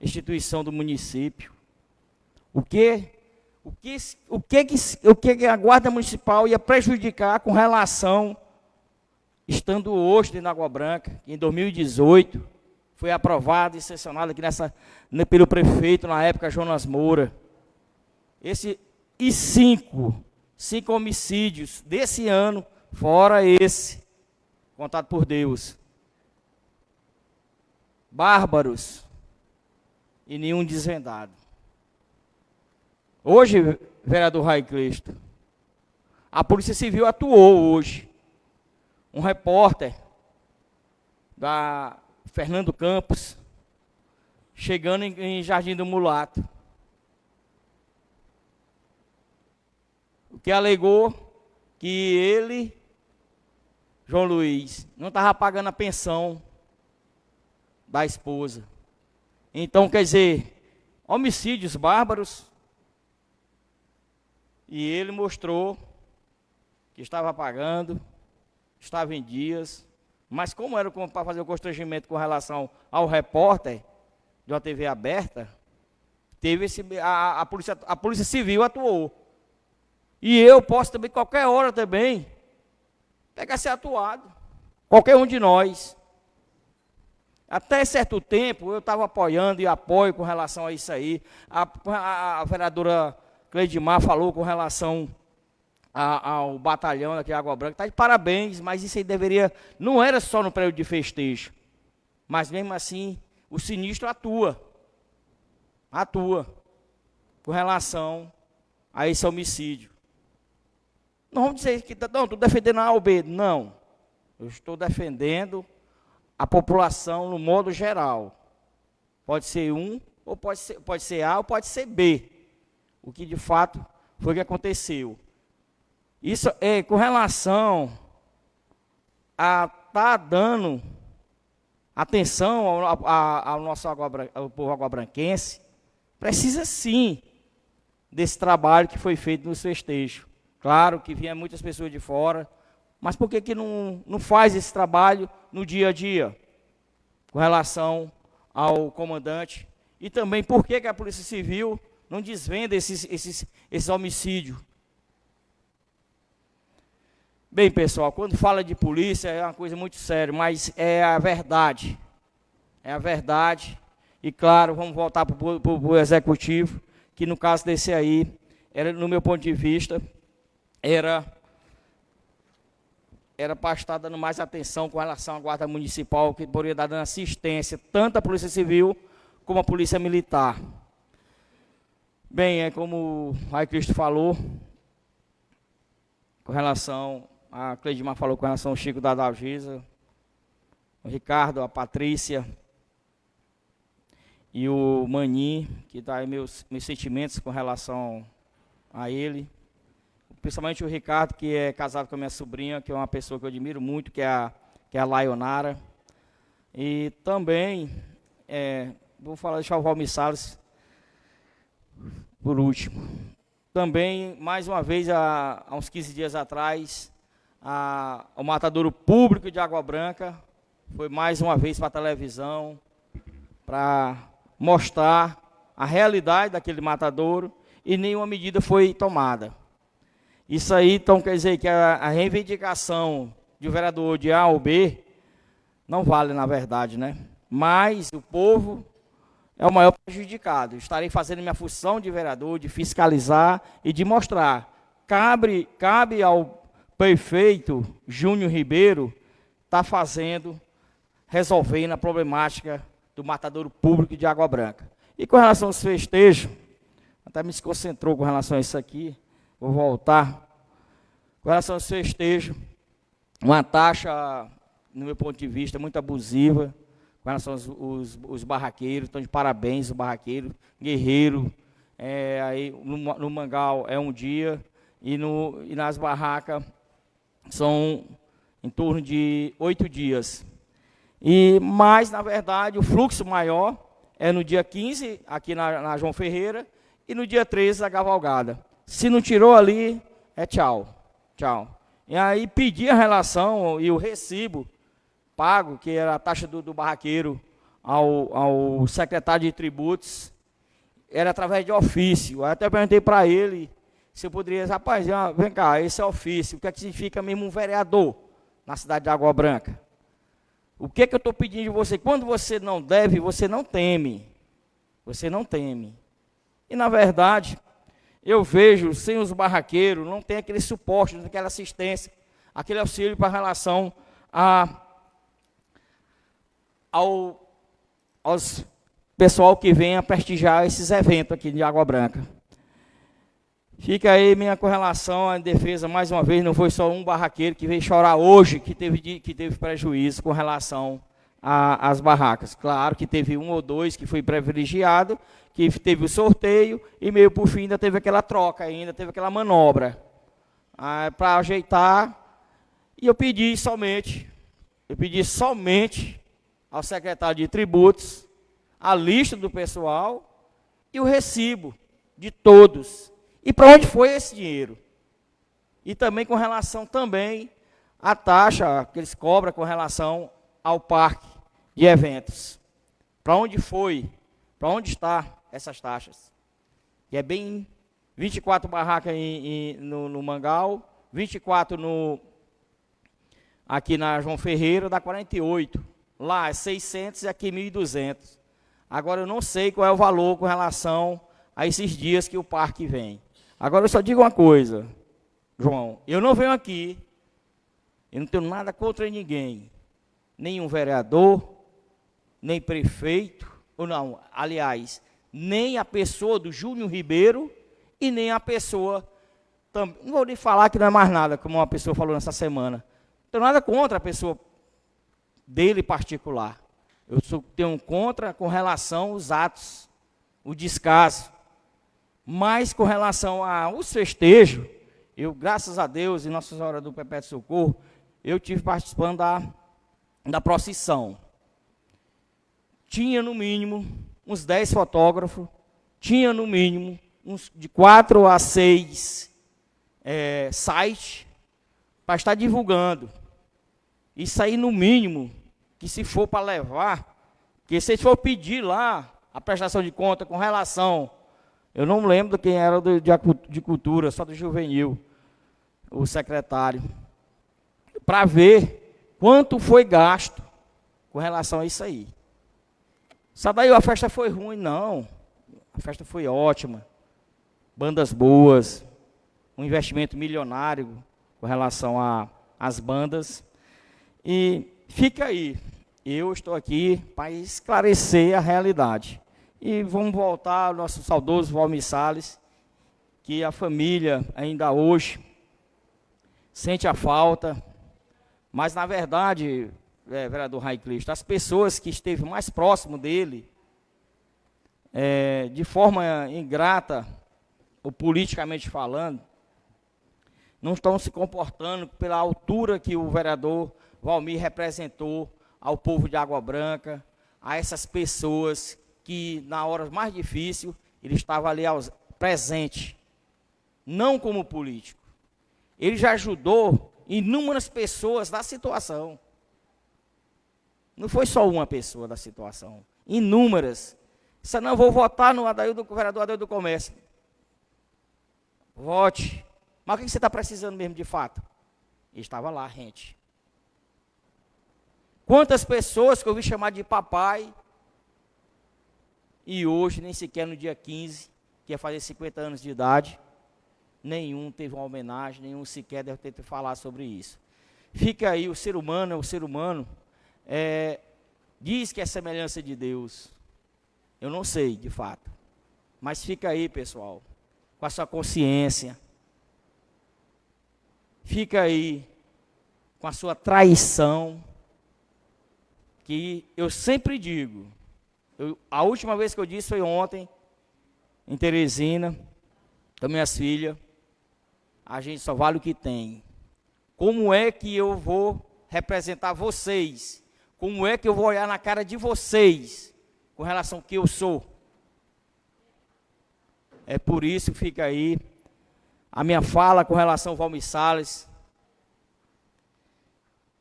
instituição do município. O que a Guarda Municipal ia prejudicar com relação, estando hoje dentro da Água Branca, que em 2018 foi aprovado e sancionado aqui pelo prefeito, na época, Jonas Moura. E 5 homicídios desse ano, fora esse, contado por Deus. Bárbaros e nenhum desvendado. Hoje, vereador Rai Cristo, a Polícia Civil atuou hoje. Um repórter da Fernando Campos, chegando em Jardim do Mulato, o que alegou que ele, João Luiz, não estava pagando a pensão da esposa. Então, quer dizer, homicídios bárbaros, e ele mostrou que estava pagando, estava em dias, mas como era para fazer o constrangimento com relação ao repórter de uma TV aberta, teve a Polícia Civil atuou. E eu posso também, qualquer hora também, pegar ser atuado. Qualquer um de nós. Até certo tempo, eu estava apoiando e apoio com relação a isso aí. A vereadora Cleidmar falou com relação ao batalhão aqui em Água Branca. Está de parabéns, mas isso aí deveria... Não era só no período de festejo. Mas mesmo assim, o sinistro atua. Atua. Com relação a esse homicídio. Não vamos dizer que não, estou defendendo a A ou B. Não. Eu estou defendendo a população no modo geral. Pode ser um, ou pode ser A, ou pode ser B. O que de fato foi o que aconteceu. Isso é com relação a estar dando atenção ao nosso ao povo aguabranquense. Precisa sim desse trabalho que foi feito nos festejos. Claro que vinha muitas pessoas de fora, mas por que não faz esse trabalho no dia a dia, com relação ao comandante? E também por que a Polícia Civil não desvenda esses homicídios? Bem, pessoal, quando fala de polícia é uma coisa muito séria, mas é a verdade. É a verdade E, claro, vamos voltar para o Executivo, que no caso desse aí, era, no meu ponto de vista, era para estar dando mais atenção com relação à Guarda Municipal, que poderia estar dando assistência, tanto à Polícia Civil como à Polícia Militar. Bem, é como o Rai Cristo falou, com relação, a Cleidmar falou com relação ao Chico da Dalgisa, o Ricardo, a Patrícia e o Mani, que dá aí meus sentimentos com relação a ele. Principalmente o Ricardo, que é casado com a minha sobrinha, que é uma pessoa que eu admiro muito, que é a Laionara. E também, vou deixar o Valmir Salles por último. Também, mais uma vez, há uns 15 dias atrás, o Matadouro Público de Água Branca foi mais uma vez para a televisão, para mostrar a realidade daquele matadouro, e nenhuma medida foi tomada. Isso aí, então, quer dizer que a reivindicação de um vereador de A ou B não vale, na verdade, né? Mas o povo é o maior prejudicado. Estarei fazendo minha função de vereador, de fiscalizar e de mostrar. Cabe ao prefeito Júnior Ribeiro estar resolvendo a problemática do matadouro público de Água Branca. E com relação aos festejos, até me desconcentrou com relação a isso aqui, vou voltar. Com relação aos festejos, uma taxa, no meu ponto de vista, muito abusiva, com relação aos barraqueiros, estão de parabéns os barraqueiros, guerreiro, aí no Mangal é um dia, e nas barracas são em torno de 8 dias. Mas, na verdade, o fluxo maior é no dia 15, aqui na João Ferreira, e no dia 13, a cavalgada. Se não tirou ali, é tchau. Tchau. E aí pedi a relação e o recibo pago, que era a taxa do barraqueiro, ao secretário de tributos, era através de ofício. Eu até perguntei para ele se eu poderia dizer, rapaz, vem cá, esse é ofício, o que é que significa mesmo um vereador na cidade de Água Branca? O que é que eu estou pedindo de você? Quando você não deve, você não teme. Você não teme. E, na verdade, eu vejo, sem os barraqueiros, não tem aquele suporte, não tem aquela assistência, aquele auxílio para relação aos pessoal que vem a prestigiar esses eventos aqui de Água Branca. Fica aí minha correlação à defesa, mais uma vez, não foi só um barraqueiro que veio chorar hoje, que teve prejuízo com relação às barracas. Claro que teve um ou dois que foi privilegiado, que teve o sorteio, e meio por fim ainda teve aquela troca, ainda teve aquela manobra para ajeitar. E eu pedi somente ao secretário de tributos a lista do pessoal e o recibo de todos. E para onde foi esse dinheiro? E também com relação à taxa que eles cobram com relação ao parque de eventos. Para onde foi? Para onde está essas taxas? E é bem 24 barracas no Mangal, 24 aqui na João Ferreira, dá 48. Lá é 600 e aqui 1.200. Agora eu não sei qual é o valor com relação a esses dias que o parque vem. Agora eu só digo uma coisa, João, eu não venho aqui, eu não tenho nada contra ninguém, nenhum vereador, nem prefeito, ou não, aliás, nem a pessoa do Júnior Ribeiro e nem a pessoa, não vou lhe falar que não é mais nada, como uma pessoa falou nessa semana, não tenho nada contra a pessoa dele particular, tenho contra com relação aos atos, o descaso. Mas com relação aos festejos, eu, graças a Deus, e Nossa Senhora do Perpétuo Socorro, eu tive participando da procissão. Tinha, no mínimo, uns 10 fotógrafos, tinha, no mínimo, uns de 4 a 6 sites para estar divulgando. Isso aí, no mínimo, que se for para levar, que se for pedir lá a prestação de conta com relação... Eu não lembro quem era de cultura, só do juvenil, o secretário, para ver quanto foi gasto com relação a isso aí. Sadail, a festa foi ruim? Não. A festa foi ótima. Bandas boas, um investimento milionário com relação às bandas. E fica aí, eu estou aqui para esclarecer a realidade. E vamos voltar ao nosso saudoso Valmir Salles, que a família ainda hoje sente a falta, mas na verdade, vereador Raiclisto, as pessoas que esteve mais próximo dele, de forma ingrata, ou politicamente falando, não estão se comportando pela altura que o vereador Valmir representou ao povo de Água Branca, a essas pessoas que, na hora mais difícil, ele estava ali presente, não como político. Ele já ajudou inúmeras pessoas da situação. Não foi só uma pessoa da situação, inúmeras. Disse, não, vou votar no vereador Adaildo do Comércio. Vote. Mas o que você está precisando mesmo de fato? Ele estava lá, gente. Quantas pessoas que eu vi chamar de papai, e hoje, nem sequer no dia 15, que ia fazer 50 anos de idade, nenhum teve uma homenagem, nenhum sequer deve ter falado sobre isso. Fica aí, o ser humano, diz que é semelhança de Deus. Eu não sei, de fato. Mas fica aí, pessoal, com a sua consciência. Fica aí com a sua traição, que eu sempre digo, a última vez que eu disse foi ontem, em Teresina, com minhas filhas, a gente só vale o que tem. Como é que eu vou representar vocês? Como é que eu vou olhar na cara de vocês com relação ao que eu sou? É por isso que fica aí a minha fala com relação ao Valmir Salles.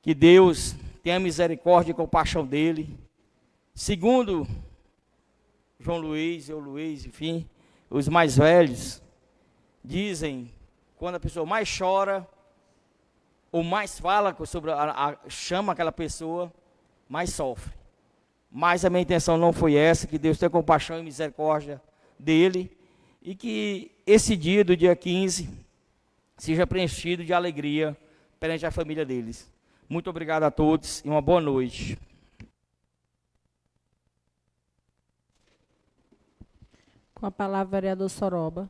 Que Deus tenha misericórdia e compaixão dele. Segundo João Luiz, enfim, os mais velhos, dizem, quando a pessoa mais chora, ou mais fala sobre chama aquela pessoa, mais sofre. Mas a minha intenção não foi essa, que Deus tenha compaixão e misericórdia dele, e que esse dia, do dia 15, seja preenchido de alegria perante a família deles. Muito obrigado a todos e uma boa noite. Com a palavra, vereador Soroba.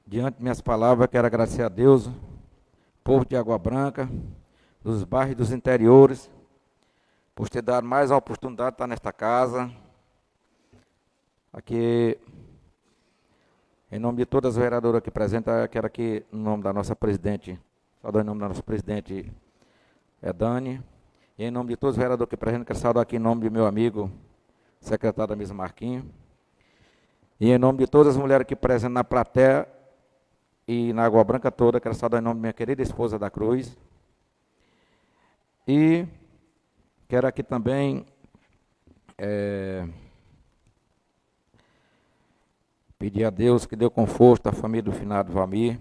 Diante de minhas palavras, quero agradecer a Deus, povo de Água Branca, dos bairros e dos interiores, por ter dado mais a oportunidade de estar nesta casa. Aqui, em nome de todas as vereadoras aqui presentes, quero aqui, em nome da nossa presidente, saudar em nome da nossa presidente, Dani, e em nome de todos os vereadores aqui presentes, quero saudar aqui em nome do meu amigo, secretário da mesa Marquinhos, e em nome de todas as mulheres aqui presentes na plateia, e na Água Branca toda, quero saudar em nome da minha querida esposa da Cruz. E quero aqui também pedir a Deus que dê conforto à família do finado Valmir.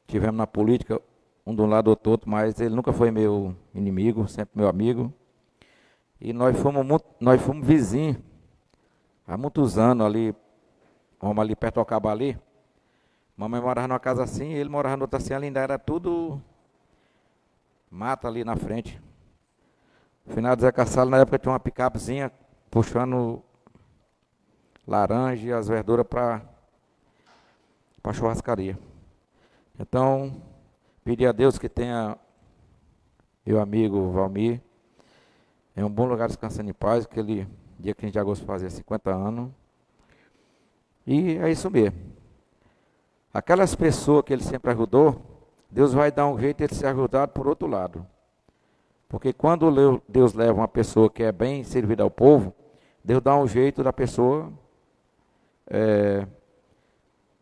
Tivemos na política, um de um lado outro, mas ele nunca foi meu inimigo, sempre meu amigo. E nós fomos vizinhos há muitos anos ali. Vamos ali perto do Acabali. Mamãe morava numa casa assim, ele morava noutra assim, ali ainda era tudo mata ali na frente. O final do Zé Cassalo, na época, tinha uma picapezinha puxando laranja e as verduras para a churrascaria. Então, pedir a Deus que tenha meu amigo Valmir em um bom lugar descansando em paz, aquele dia que a gente de agosto fazia 50 anos. E é isso mesmo. Aquelas pessoas que ele sempre ajudou, Deus vai dar um jeito de ele ser ajudado por outro lado. Porque quando Deus leva uma pessoa que é bem servida ao povo, Deus dá um jeito da pessoa,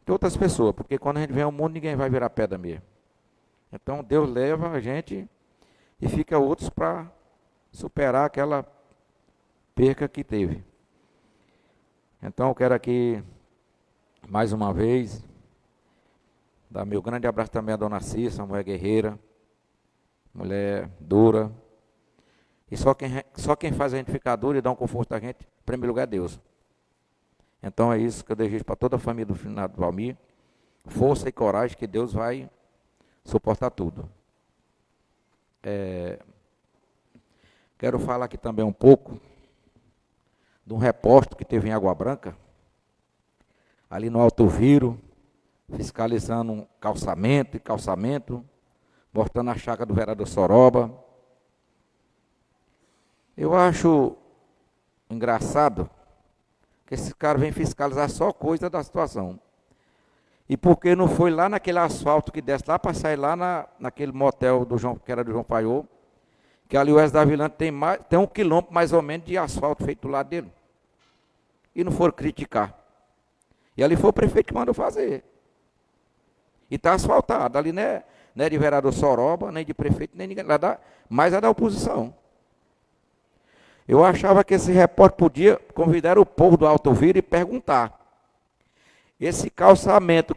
de outras pessoas. Porque quando a gente vem ao mundo, ninguém vai virar pedra mesmo. Então Deus leva a gente e fica outros para superar aquela perca que teve. Então eu quero aqui, mais uma vez, dar meu grande abraço também à dona Cissa, uma mulher guerreira, mulher dura. E só quem faz a gente ficar dura e dá um conforto a gente, em primeiro lugar, é Deus. Então é isso que eu desejo para toda a família do finado Valmir. Força e coragem, que Deus vai suportar tudo. Quero falar aqui também um pouco de um repórter que teve em Água Branca, ali no Alto Viro, fiscalizando um calçamento, mostrando a chácara do vereador Soroba. Eu acho engraçado que esse cara vem fiscalizar só coisa da situação. E por que não foi lá naquele asfalto que desce lá para sair lá naquele motel do João, que era do João Paiô, que ali o Oeste da Vilante tem 1 quilômetro mais ou menos de asfalto feito do lado dele. E não foram criticar. E ali foi o prefeito que mandou fazer. E está asfaltado. Ali não é de vereador Soroba, nem de prefeito, nem ninguém. Mas é da oposição. Eu achava que esse repórter podia convidar o povo do Alto Viro e perguntar. Esse calçamento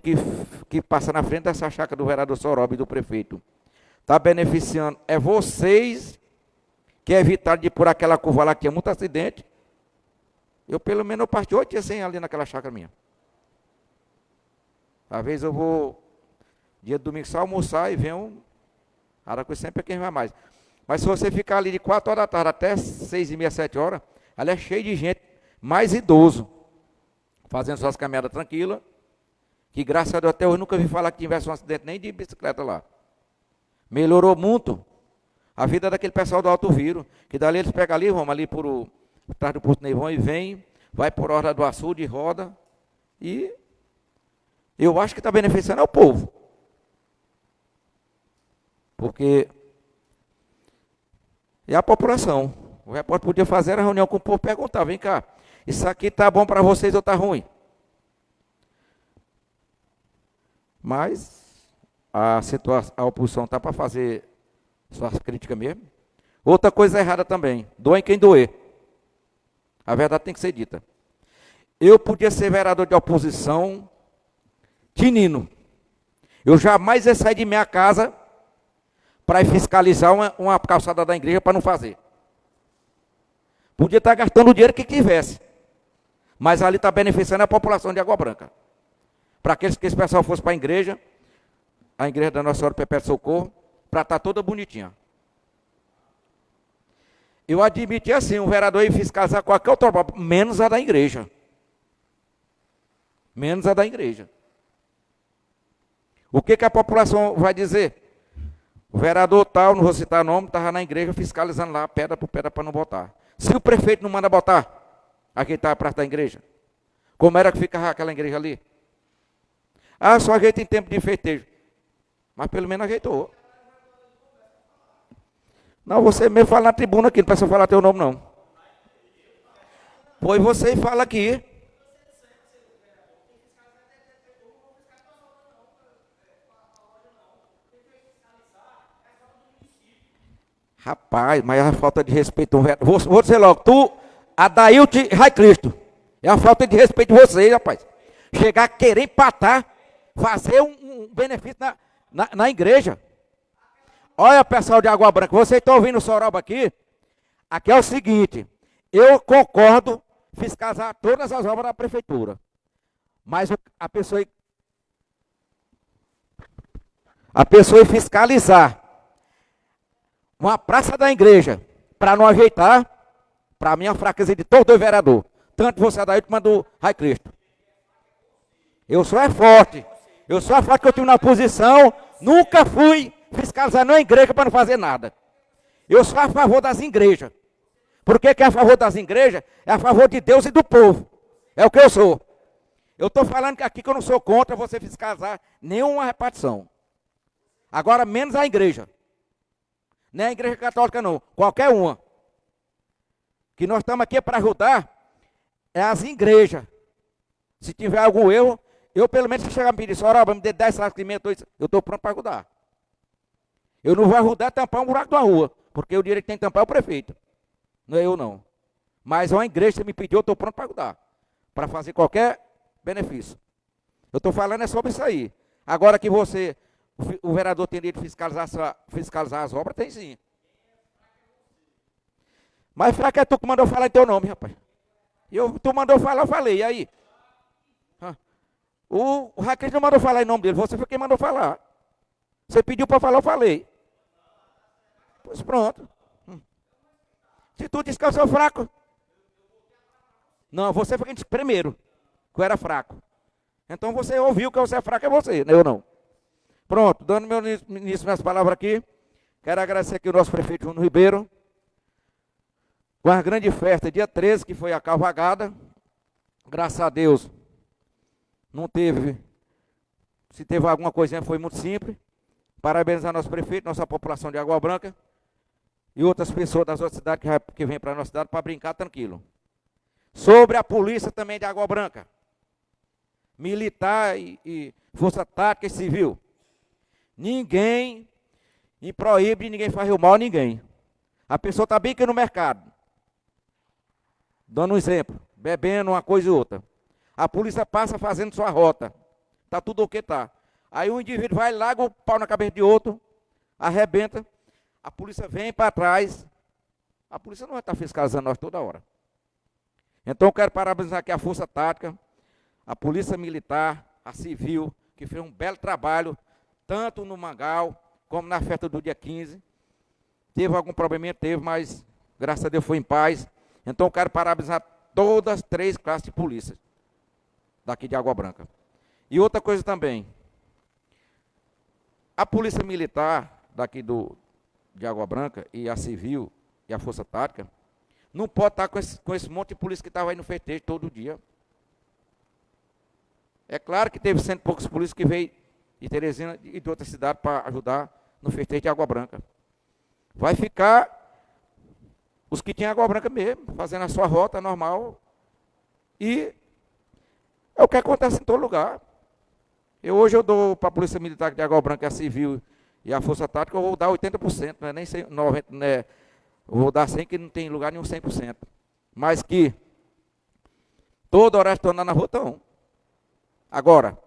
que passa na frente dessa chácara do vereador Soroba e do prefeito, está beneficiando, é vocês que evitaram de ir por aquela curva lá que tinha muito acidente. Eu pelo menos eu parti 8 dias sem ir ali naquela chácara minha. Às vezes eu vou, dia de domingo, só almoçar e venho, Aracuí sempre é quem vai mais. Mas se você ficar ali de 4 horas da tarde até 6h30, 7 horas, ali é cheio de gente, mais idoso, fazendo suas caminhadas tranquilas, que graças a Deus até hoje nunca vi falar que tivesse um acidente nem de bicicleta lá. Melhorou muito a vida daquele pessoal do Alto Viro, que dali eles pegam ali, vão ali por trás do Porto Neivão e vem, vai por Horta do Açude, roda, e eu acho que está beneficiando ao povo. Porque é a população. O repórter podia fazer a reunião com o povo e perguntar, vem cá, isso aqui está bom para vocês ou está ruim? Mas a oposição está para fazer suas críticas mesmo. Outra coisa errada também, doem quem doer. A verdade tem que ser dita. Eu podia ser vereador de oposição, tinino. Eu jamais ia sair de minha casa para ir fiscalizar uma calçada da igreja para não fazer. Podia estar gastando o dinheiro que tivesse. Mas ali está beneficiando a população de Água Branca. Para que esse pessoal fosse para a igreja da Nossa Senhora Perpétua Socorro, para estar toda bonitinha. Eu admiti assim, um vereador ir fiscalizar qualquer outra obra, menos a da igreja. Menos a da igreja. O que a população vai dizer? O vereador tal, não vou citar nome, estava na igreja fiscalizando lá, pedra por pedra para não botar. Se o prefeito não manda botar, aqui está a praça da igreja. Como era que ficava aquela igreja ali? Ah, só ajeita em tempo de festejo. Mas pelo menos ajeitou. Não, você mesmo fala na tribuna aqui, não precisa falar teu nome não. Pois você fala aqui. Rapaz, mas é uma falta de respeito. Vou dizer logo, tu, Adailton e Rai Cristo. É uma falta de respeito de vocês, rapaz. Chegar a querer empatar, fazer um benefício na igreja. Olha, pessoal de Água Branca, vocês estão ouvindo o Soroba aqui? Aqui é o seguinte, eu concordo fiscalizar todas as obras da prefeitura. Mas a pessoa fiscalizar uma praça da igreja para não ajeitar, para mim é uma fraqueza de todos os vereadores. Tanto você, Adailton, quanto do Rai Cristo. Eu sou forte. Eu sou forte que eu estive na posição, nunca fui fiscalizar na igreja para não fazer nada. Eu sou a favor das igrejas. Por que é a favor das igrejas? É a favor de Deus e do povo. É o que eu sou. Eu estou falando aqui que eu não sou contra você fiscalizar nenhuma repartição. Agora, menos a igreja. Não é a igreja católica, não. Qualquer uma. Que nós estamos aqui para ajudar é as igrejas. Se tiver algum erro, eu pelo menos se chegar a me pedir, Soroba, me dê 10 sacos de cimento, eu estou pronto para ajudar. Eu não vou ajudar a tampar um buraco da rua, porque o direito que tem que tampar é o prefeito. Não é eu, não. Mas uma igreja me pediu, eu estou pronto para ajudar. Para fazer qualquer benefício. Eu estou falando é sobre isso aí. Agora que você, o vereador tem direito de fiscalizar as obras, tem sim. Mas fraco é tu que mandou falar em teu nome, rapaz. Tu mandou falar, eu falei, e aí? O Raquel não mandou falar em nome dele, você foi quem mandou falar. Você pediu para falar, eu falei. Pois pronto. Se tu disse que eu sou fraco. Não, você foi quem disse primeiro que eu era fraco. Então você ouviu que você é fraco, é você, eu não. Pronto, dando meu início minhas palavras aqui. Quero agradecer aqui o nosso prefeito Júnior Ribeiro. Com a grande festa, dia 13, que foi a cavalgada. Graças a Deus, não teve. Se teve alguma coisinha, foi muito simples. Parabenizar nosso prefeito, nossa população de Água Branca. E outras pessoas das outras cidades que vêm para a nossa cidade para brincar tranquilo. Sobre a polícia também de Água Branca. Militar e força tática e civil. Ninguém proíbe, ninguém faz o mal a ninguém. A pessoa está bem aqui no mercado. Dando um exemplo, bebendo uma coisa e outra. A polícia passa fazendo sua rota. Está tudo o que está. Aí um indivíduo vai, larga o pau na cabeça de outro, arrebenta. A polícia vem para trás. A polícia não vai estar fiscalizando nós toda hora. Então eu quero parabenizar aqui a Força Tática, a Polícia Militar, a Civil, que fez um belo trabalho, tanto no Mangal, como na festa do dia 15. Teve algum probleminha? Teve, mas graças a Deus foi em paz. Então eu quero parabenizar todas as 3 classes de polícia daqui de Água Branca. E outra coisa também, a Polícia Militar daqui de Água Branca e a Civil e a Força Tática não pode estar com esse monte de polícia que estava aí no festejo todo dia. É claro que teve 100 e poucos polícias que veio de Teresina e de outra cidade para ajudar no festejo de Água Branca. Vai ficar os que tinham Água Branca mesmo, fazendo a sua rota normal. E é o que acontece em todo lugar. Hoje eu dou para a Polícia Militar de Água Branca, a Civil e a Força Tática, eu vou dar 80%, não é nem 90%, né? Eu vou dar 100%, que não tem lugar nenhum 100%. Mas que toda hora estão na rua, estão. Agora,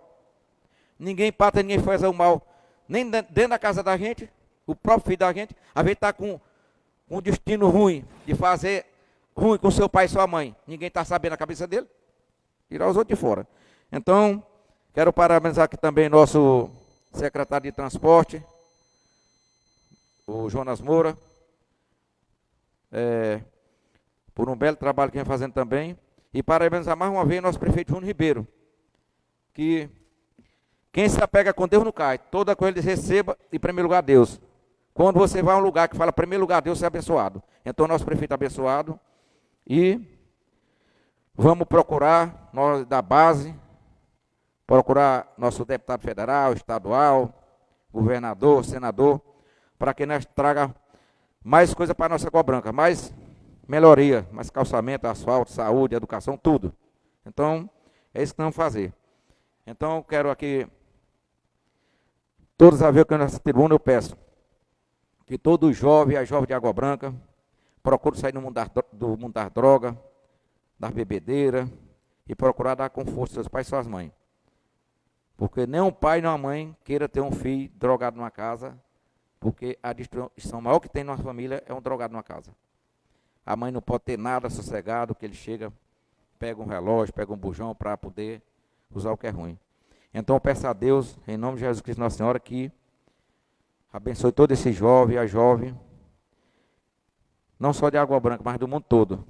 ninguém pata, ninguém faz o mal, nem dentro da casa da gente, o próprio filho da gente, às vezes está com um destino ruim, de fazer ruim com seu pai e sua mãe. Ninguém está sabendo a cabeça dele, tirar os outros de fora. Então, quero parabenizar aqui também nosso secretário de transporte, o Jonas Moura, por um belo trabalho que vem fazendo também. E parabenizar mais uma vez nosso prefeito Júnior Ribeiro, que quem se apega com Deus não cai. Toda coisa ele receba em primeiro lugar Deus. Quando você vai a um lugar que fala primeiro lugar Deus, você é abençoado. Então nosso prefeito é abençoado. E vamos procurar, nós da base, procurar nosso deputado federal, estadual, governador, senador, para que nós traga mais coisa para a nossa Água Branca, mais melhoria, mais calçamento, asfalto, saúde, educação, tudo. Então, é isso que nós vamos fazer. Então, quero aqui, todos a ver que nessa tribuna eu peço que todo jovem, a jovem de Água Branca, procure sair do mundo das drogas, das bebedeiras, e procurar dar conforto aos seus pais e suas mães. Porque nem um pai nem uma mãe queira ter um filho drogado numa casa, porque a destruição maior que tem numa família é um drogado numa casa. A mãe não pode ter nada sossegado, que ele chega, pega um relógio, pega um bujão para poder usar o que é ruim. Então eu peço a Deus, em nome de Jesus Cristo Nossa Senhora, que abençoe todo esse jovem, a jovem, não só de Água Branca, mas do mundo todo.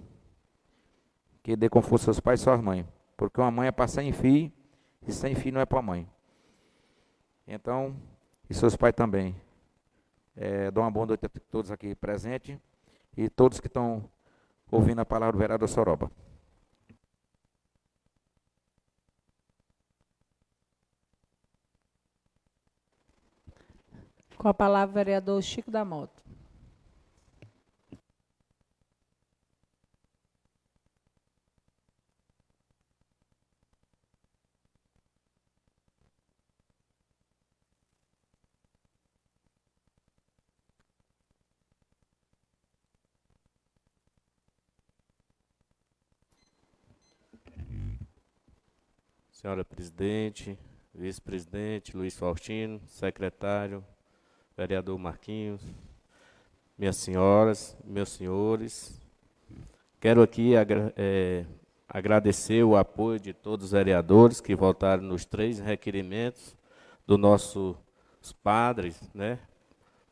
Que dê conforto aos seus pais e suas mães. Porque uma mãe é para 100 filhos, e 100 filhos não é para a mãe. Então, e seus pais também. Dou uma boa noite a todos aqui presentes e todos que estão ouvindo a palavra do vereador Soroba. Com a palavra, o vereador Chico da Mota. Senhora presidente, vice-presidente Luiz Faustino, secretário, vereador Marquinhos, minhas senhoras, meus senhores, quero aqui agradecer o apoio de todos os vereadores que votaram nos 3 requerimentos dos nossos padres, né?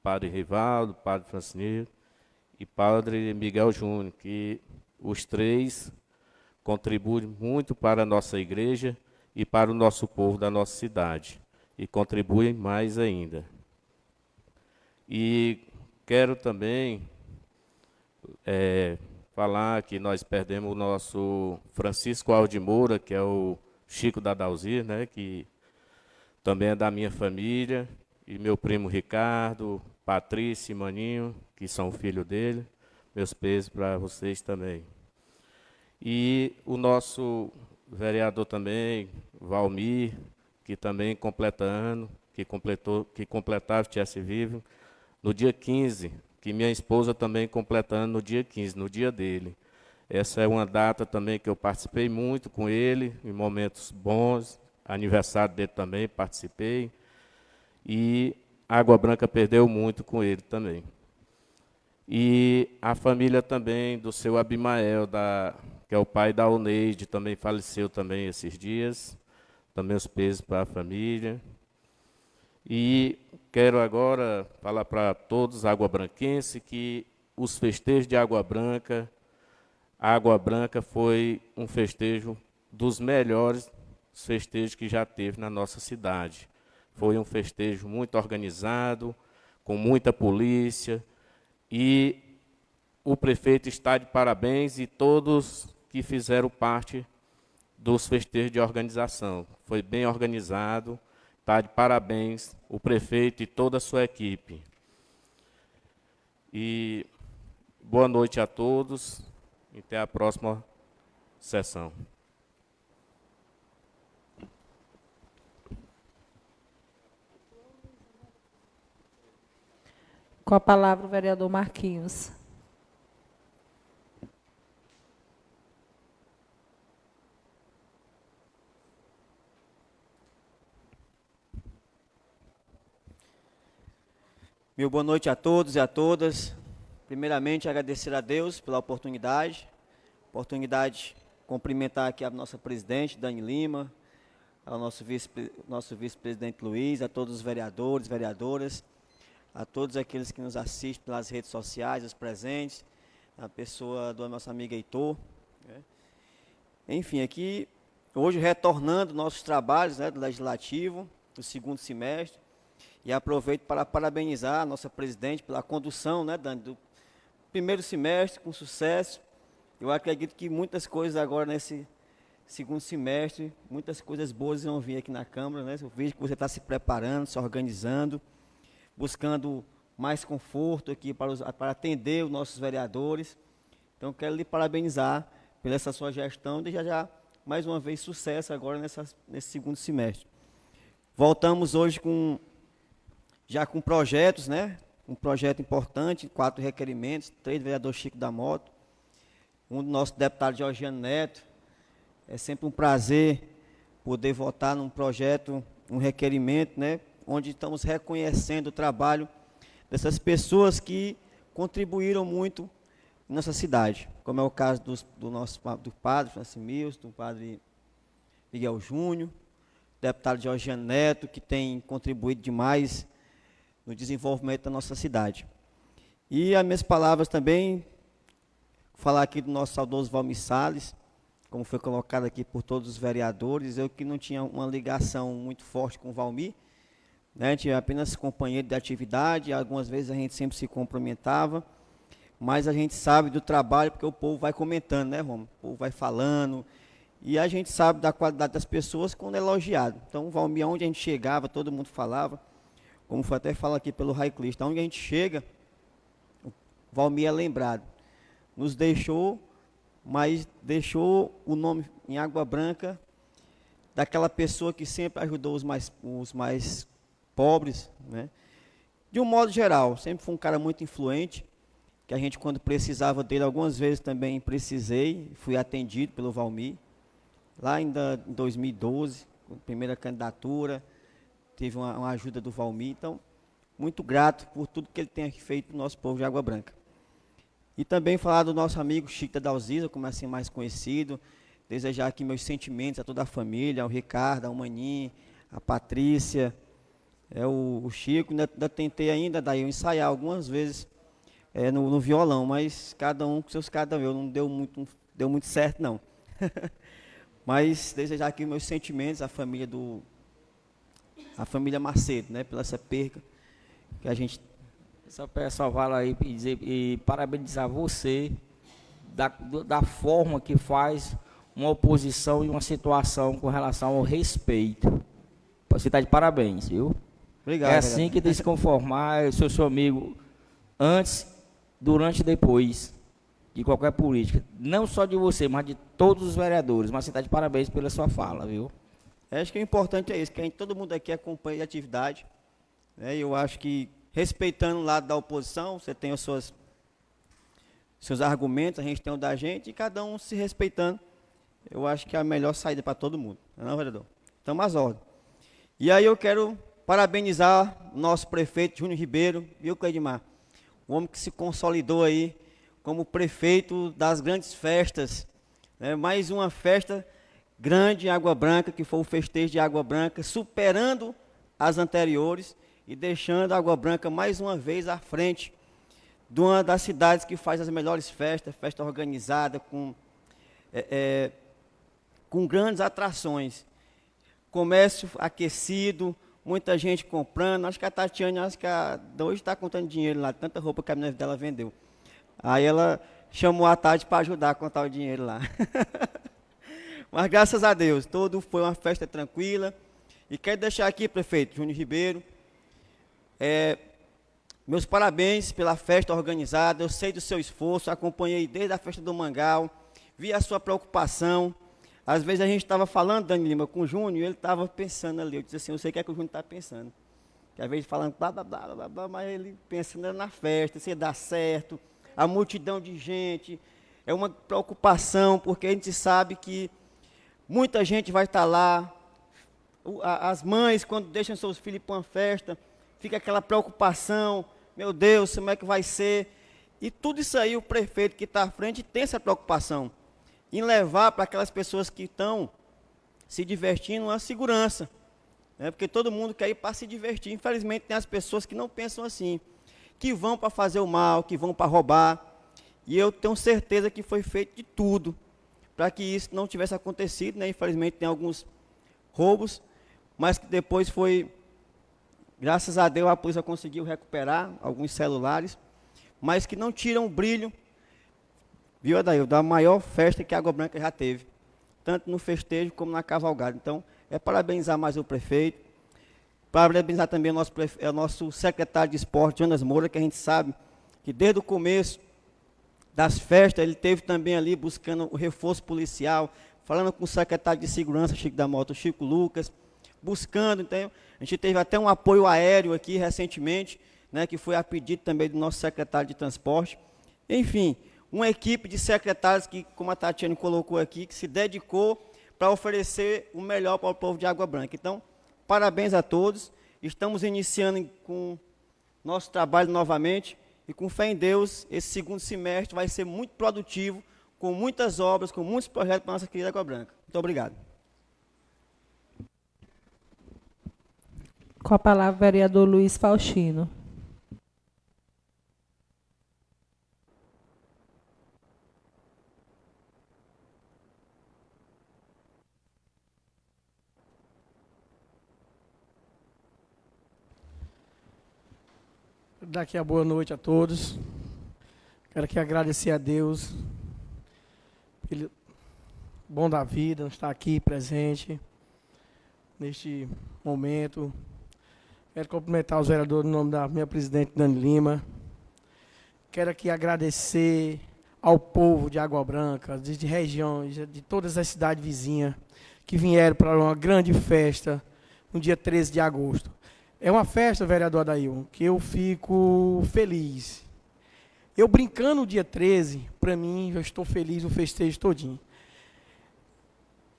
Padre Rivaldo, Padre Francisco e Padre Miguel Júnior, que os 3 contribuem muito para a nossa igreja e para o nosso povo da nossa cidade, e contribuem mais ainda. E quero também falar que nós perdemos o nosso Francisco Aldi Moura, que é o Chico da Dalzir, né, que também é da minha família, e meu primo Ricardo, Patrícia e Maninho, que são filhos dele. Meus pesos para vocês também. E o nosso vereador também, Valmir, que também completa ano, que completava, estivesse vivo, no dia 15, que minha esposa também completa ano no dia 15, no dia dele. Essa é uma data também que eu participei muito com ele, em momentos bons, aniversário dele também participei, e Água Branca perdeu muito com ele também. E a família também do seu Abimael, que é o pai da Oneide, também faleceu também esses dias. Também os pesos para a família. E quero agora falar para todos aguabranquenses que os festejos de Água Branca, a Água Branca foi um festejo dos melhores festejos que já teve na nossa cidade. Foi um festejo muito organizado, com muita polícia, e o prefeito está de parabéns e todos que fizeram parte dos festejos de organização. Foi bem organizado, está de parabéns o prefeito e toda a sua equipe. E boa noite a todos e até a próxima sessão. Com a palavra, o vereador Marquinhos. Meu boa noite a todos e a todas. Primeiramente, agradecer a Deus pela oportunidade cumprimentar aqui a nossa presidente, Dani Lima, ao nosso vice-presidente Luiz, a todos os vereadores, vereadoras, a todos aqueles que nos assistem pelas redes sociais, os presentes, a pessoa do nosso amigo Heitor. Né? Enfim, aqui, hoje, retornando nossos trabalhos, né, do Legislativo, do segundo semestre, e aproveito para parabenizar a nossa presidente pela condução, né, Dani, do primeiro semestre, com sucesso. Eu acredito que muitas coisas agora nesse segundo semestre, muitas coisas boas vão vir aqui na Câmara, né? Eu vejo que você está se preparando, se organizando, buscando mais conforto aqui para atender os nossos vereadores. Então, quero lhe parabenizar pela essa sua gestão e já, mais uma vez, sucesso agora nesse segundo semestre. Voltamos hoje já com projetos, né? Um projeto importante, 4 requerimentos, 3 do vereador Chico da Mota, um do nosso deputado Georgiano Neto. É sempre um prazer poder votar num projeto, um requerimento, né? Onde estamos reconhecendo o trabalho dessas pessoas que contribuíram muito em nossa cidade, como é o caso do padre Francisco Mills, do padre Miguel Júnior, deputado Georgiano Neto, que tem contribuído demais no desenvolvimento da nossa cidade. E as minhas palavras também, falar aqui do nosso saudoso Valmir Salles, como foi colocado aqui por todos os vereadores, eu que não tinha uma ligação muito forte com o Valmir, né, a gente é apenas companheiro de atividade, algumas vezes a gente sempre se cumprimentava, mas a gente sabe do trabalho, porque o povo vai comentando, né, Romulo? O povo vai falando, e a gente sabe da qualidade das pessoas quando é elogiado. Então, o Valmir, onde a gente chegava, todo mundo falava. como foi até falado aqui pelo Rai Cristo, onde a gente chega, o Valmir é lembrado. Nos deixou, mas deixou o nome em Água Branca daquela pessoa que sempre ajudou os mais pobres, né? De um modo geral, sempre foi um cara muito influente, que a gente, quando precisava dele, algumas vezes também precisei, fui atendido pelo Valmir. Lá ainda em 2012, primeira candidatura, teve uma ajuda do Valmir. Então, muito grato por tudo que ele tem feito no nosso povo de Água Branca. E também falar do nosso amigo Chico da Dalzisa, como é assim mais conhecido. Desejar aqui meus sentimentos a toda a família, ao Ricardo, ao Maninho, a Patrícia, o Chico. Ainda tentei daí eu ensaiar algumas vezes no violão, mas cada um com seus cada um, não deu muito certo não. Mas desejar aqui meus sentimentos à família Macedo, né, pela essa perca que a gente. Só peço vale aí e parabenizar você da forma que faz uma oposição e uma situação com relação ao respeito. Você está de parabéns, viu? Obrigado. É assim que tem que se conformar. Eu sou seu amigo antes, durante e depois de qualquer política. Não só de você, mas de todos os vereadores. Mas você está de parabéns pela sua fala, viu? Acho que o importante é isso, que todo mundo aqui acompanha a atividade. Né? Eu acho que, respeitando o lado da oposição, você tem os seus argumentos, a gente tem o da gente, e cada um se respeitando. Eu acho que é a melhor saída para todo mundo. Não é, vereador? Estamos às ordens. E aí eu quero parabenizar o nosso prefeito Júnior Ribeiro, viu, Cleidmar? O homem que se consolidou aí como prefeito das grandes festas. Né? Mais uma festa grande em Água Branca, que foi o festejo de Água Branca, superando as anteriores e deixando Água Branca mais uma vez à frente de uma das cidades que faz as melhores festas, festa organizada, com grandes atrações. Comércio aquecido, muita gente comprando. Acho que a Tatiane, hoje está contando dinheiro lá, tanta roupa que a mulher dela vendeu. Aí ela chamou a Tati para ajudar a contar o dinheiro lá. Mas graças a Deus, foi uma festa tranquila. E quero deixar aqui, prefeito Júnior Ribeiro, meus parabéns pela festa organizada. Eu sei do seu esforço, acompanhei desde a festa do Mangal, vi a sua preocupação. Às vezes a gente estava falando, Dani Lima, com o Júnior, e ele estava pensando ali. Eu disse assim, eu sei o que é que o Júnior está pensando. Que às vezes falando blá, blá, blá, blá, blá, mas ele pensando na festa, se ia dar certo, a multidão de gente. É uma preocupação, porque a gente sabe que muita gente vai estar lá. As mães, quando deixam seus filhos para uma festa, fica aquela preocupação, meu Deus, como é que vai ser? E tudo isso aí, o prefeito que está à frente tem essa preocupação em levar para aquelas pessoas que estão se divertindo uma segurança. Né? Porque todo mundo quer ir para se divertir. Infelizmente, tem as pessoas que não pensam assim, que vão para fazer o mal, que vão para roubar. E eu tenho certeza que foi feito de tudo para que isso não tivesse acontecido. Né? Infelizmente, tem alguns roubos, mas que depois foi, graças a Deus, a polícia conseguiu recuperar alguns celulares, mas que não tiram o brilho, viu, Adail, da maior festa que a Água Branca já teve, tanto no festejo como na cavalgada. Então, parabenizar mais o prefeito, parabenizar também o nosso secretário de esporte, Jonas Moura, que a gente sabe que desde o começo das festas, ele teve também ali buscando o reforço policial, falando com o secretário de segurança, Chico da Moto, Chico Lucas, buscando. Então, a gente teve até um apoio aéreo aqui recentemente, né, que foi a pedido também do nosso secretário de transporte. Enfim, uma equipe de secretários que, como a Tatiane colocou aqui, que se dedicou para oferecer o melhor para o povo de Água Branca. Então, parabéns a todos. Estamos iniciando com nosso trabalho novamente e com fé em Deus, esse segundo semestre vai ser muito produtivo, com muitas obras, com muitos projetos para a nossa querida Água Branca. Muito obrigado. Com a palavra, o vereador Luiz Faustino. Daqui a boa noite a todos. Quero aqui agradecer a Deus pelo bom da vida, estar aqui presente neste momento. Quero cumprimentar os vereadores no nome da minha presidente, Dani Lima. Quero aqui agradecer ao povo de Água Branca, de regiões, de todas as cidades vizinhas, que vieram para uma grande festa no dia 13 de agosto. É uma festa, vereador Adail, que eu fico feliz. Eu brincando no dia 13, para mim, eu estou feliz o festejo todinho.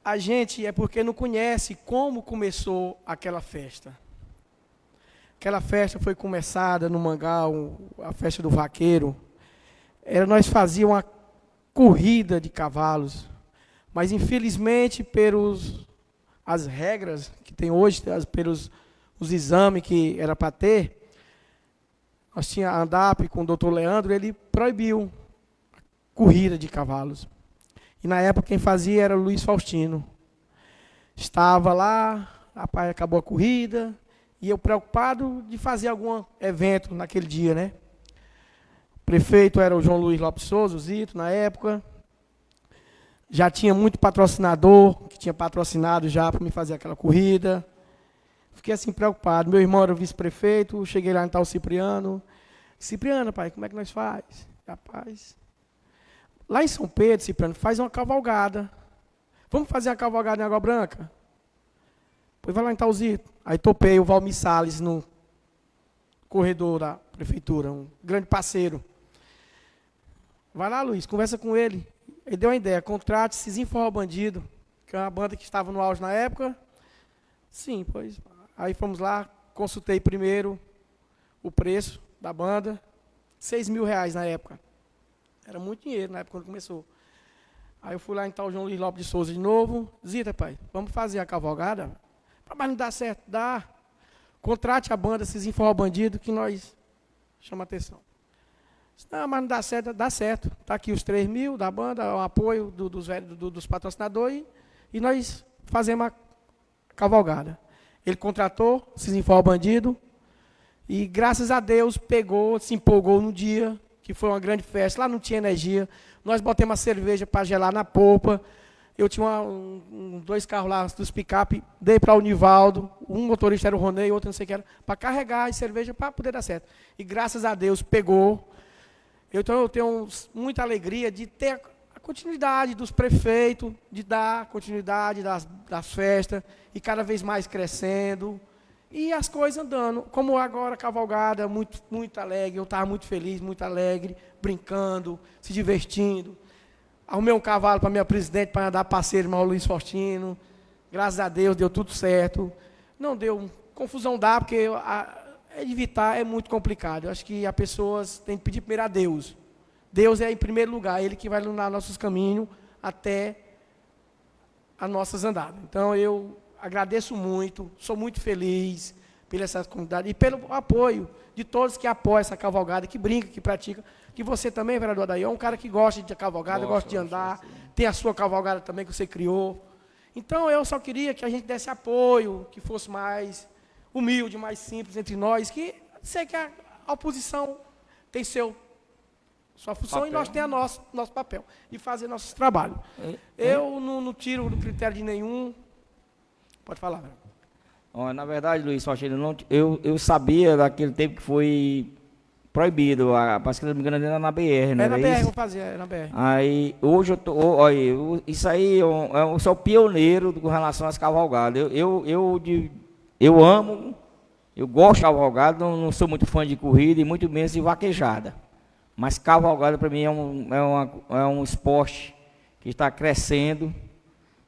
A gente é porque não conhece como começou aquela festa. Aquela festa foi começada no Mangal, a festa do vaqueiro. Nós fazíamos uma corrida de cavalos, mas infelizmente pelos as regras que tem hoje, pelos os exames que era para ter, nós tínhamos a ANDAP com o doutor Leandro, ele proibiu a corrida de cavalos. E na época quem fazia era o Luiz Faustino. Estava lá, rapaz, acabou a corrida, e eu preocupado de fazer algum evento naquele dia, né? O prefeito era o João Luiz Lopes Souza, o Zito, na época. Já tinha muito patrocinador, que tinha patrocinado já para me fazer aquela corrida. Fiquei assim preocupado. Meu irmão era o vice-prefeito, cheguei lá em tal Cipriano. Cipriano, pai, como é que nós faz? Rapaz, lá em São Pedro, Cipriano, faz uma cavalgada. Vamos fazer uma cavalgada em Água Branca? Pois vai lá em Tauzito. Aí topei o Valmir Salles no corredor da prefeitura, um grande parceiro. Vai lá, Luiz, conversa com ele. Ele deu uma ideia, contrate Cizinho Forró Bandido, que é uma banda que estava no auge na época. Sim, pois. Aí fomos lá, consultei primeiro o preço da banda, R$6.000 na época. Era muito dinheiro na época quando começou. Aí eu fui lá em tal João Luiz Lopes de Souza de novo. Zita, pai, vamos fazer a cavalgada? Mas não dá certo. Dá. Contrate a banda Cizinho Forró Bandido que nós chama atenção. Não, mas não dá certo. Dá certo. Está aqui os 3.000 da banda, o apoio dos patrocinadores e nós fazemos a cavalgada. Ele contratou Cizinho Forró Bandido e, graças a Deus, pegou, se empolgou no dia, que foi uma grande festa. Lá não tinha energia. Nós botamos uma cerveja para gelar na polpa. Eu tinha dois carros lá dos picape, dei para o Nivaldo, um motorista era o Ronei, outro não sei o que era, para carregar a cerveja para poder dar certo. E graças a Deus pegou. Então eu tenho muita alegria de ter a continuidade dos prefeitos, de dar continuidade das festas, e cada vez mais crescendo, e as coisas andando. Como agora a cavalgada, muito, muito alegre, eu estava muito feliz, muito alegre, brincando, se divertindo. Arrumei um cavalo para minha presidente, para andar parceiro, irmão Luiz Faustino. Graças a Deus, deu tudo certo. Não deu confusão, dá, porque evitar é muito complicado. Eu acho que as pessoas têm que pedir primeiro a Deus. Deus é em primeiro lugar, Ele que vai iluminar nossos caminhos até as nossas andadas. Então, eu agradeço muito, sou muito feliz pela essa comunidade e pelo apoio de todos que apoiam essa cavalgada, que brinca, que pratica. Que você também, vereador Adair, é um cara que gosta de cavalgada, gosta de andar, tem a sua cavalgada também que você criou. Então, eu só queria que a gente desse apoio, que fosse mais humilde, mais simples entre nós, que sei que a oposição tem sua função papel. E nós temos nosso papel, de fazer nosso trabalho. Eu não tiro do critério de nenhum. Pode falar, vereador. Na verdade, Luiz Faustino, eu sabia daquele tempo que foi proibido, parece que não me engano, era na BR, né? É na BR, vou fazer, é na BR. Aí, hoje isso aí, eu sou pioneiro com relação às cavalgadas. Eu amo, eu gosto de cavalgada, não sou muito fã de corrida e muito menos de vaquejada. Mas cavalgada para mim é um esporte que está crescendo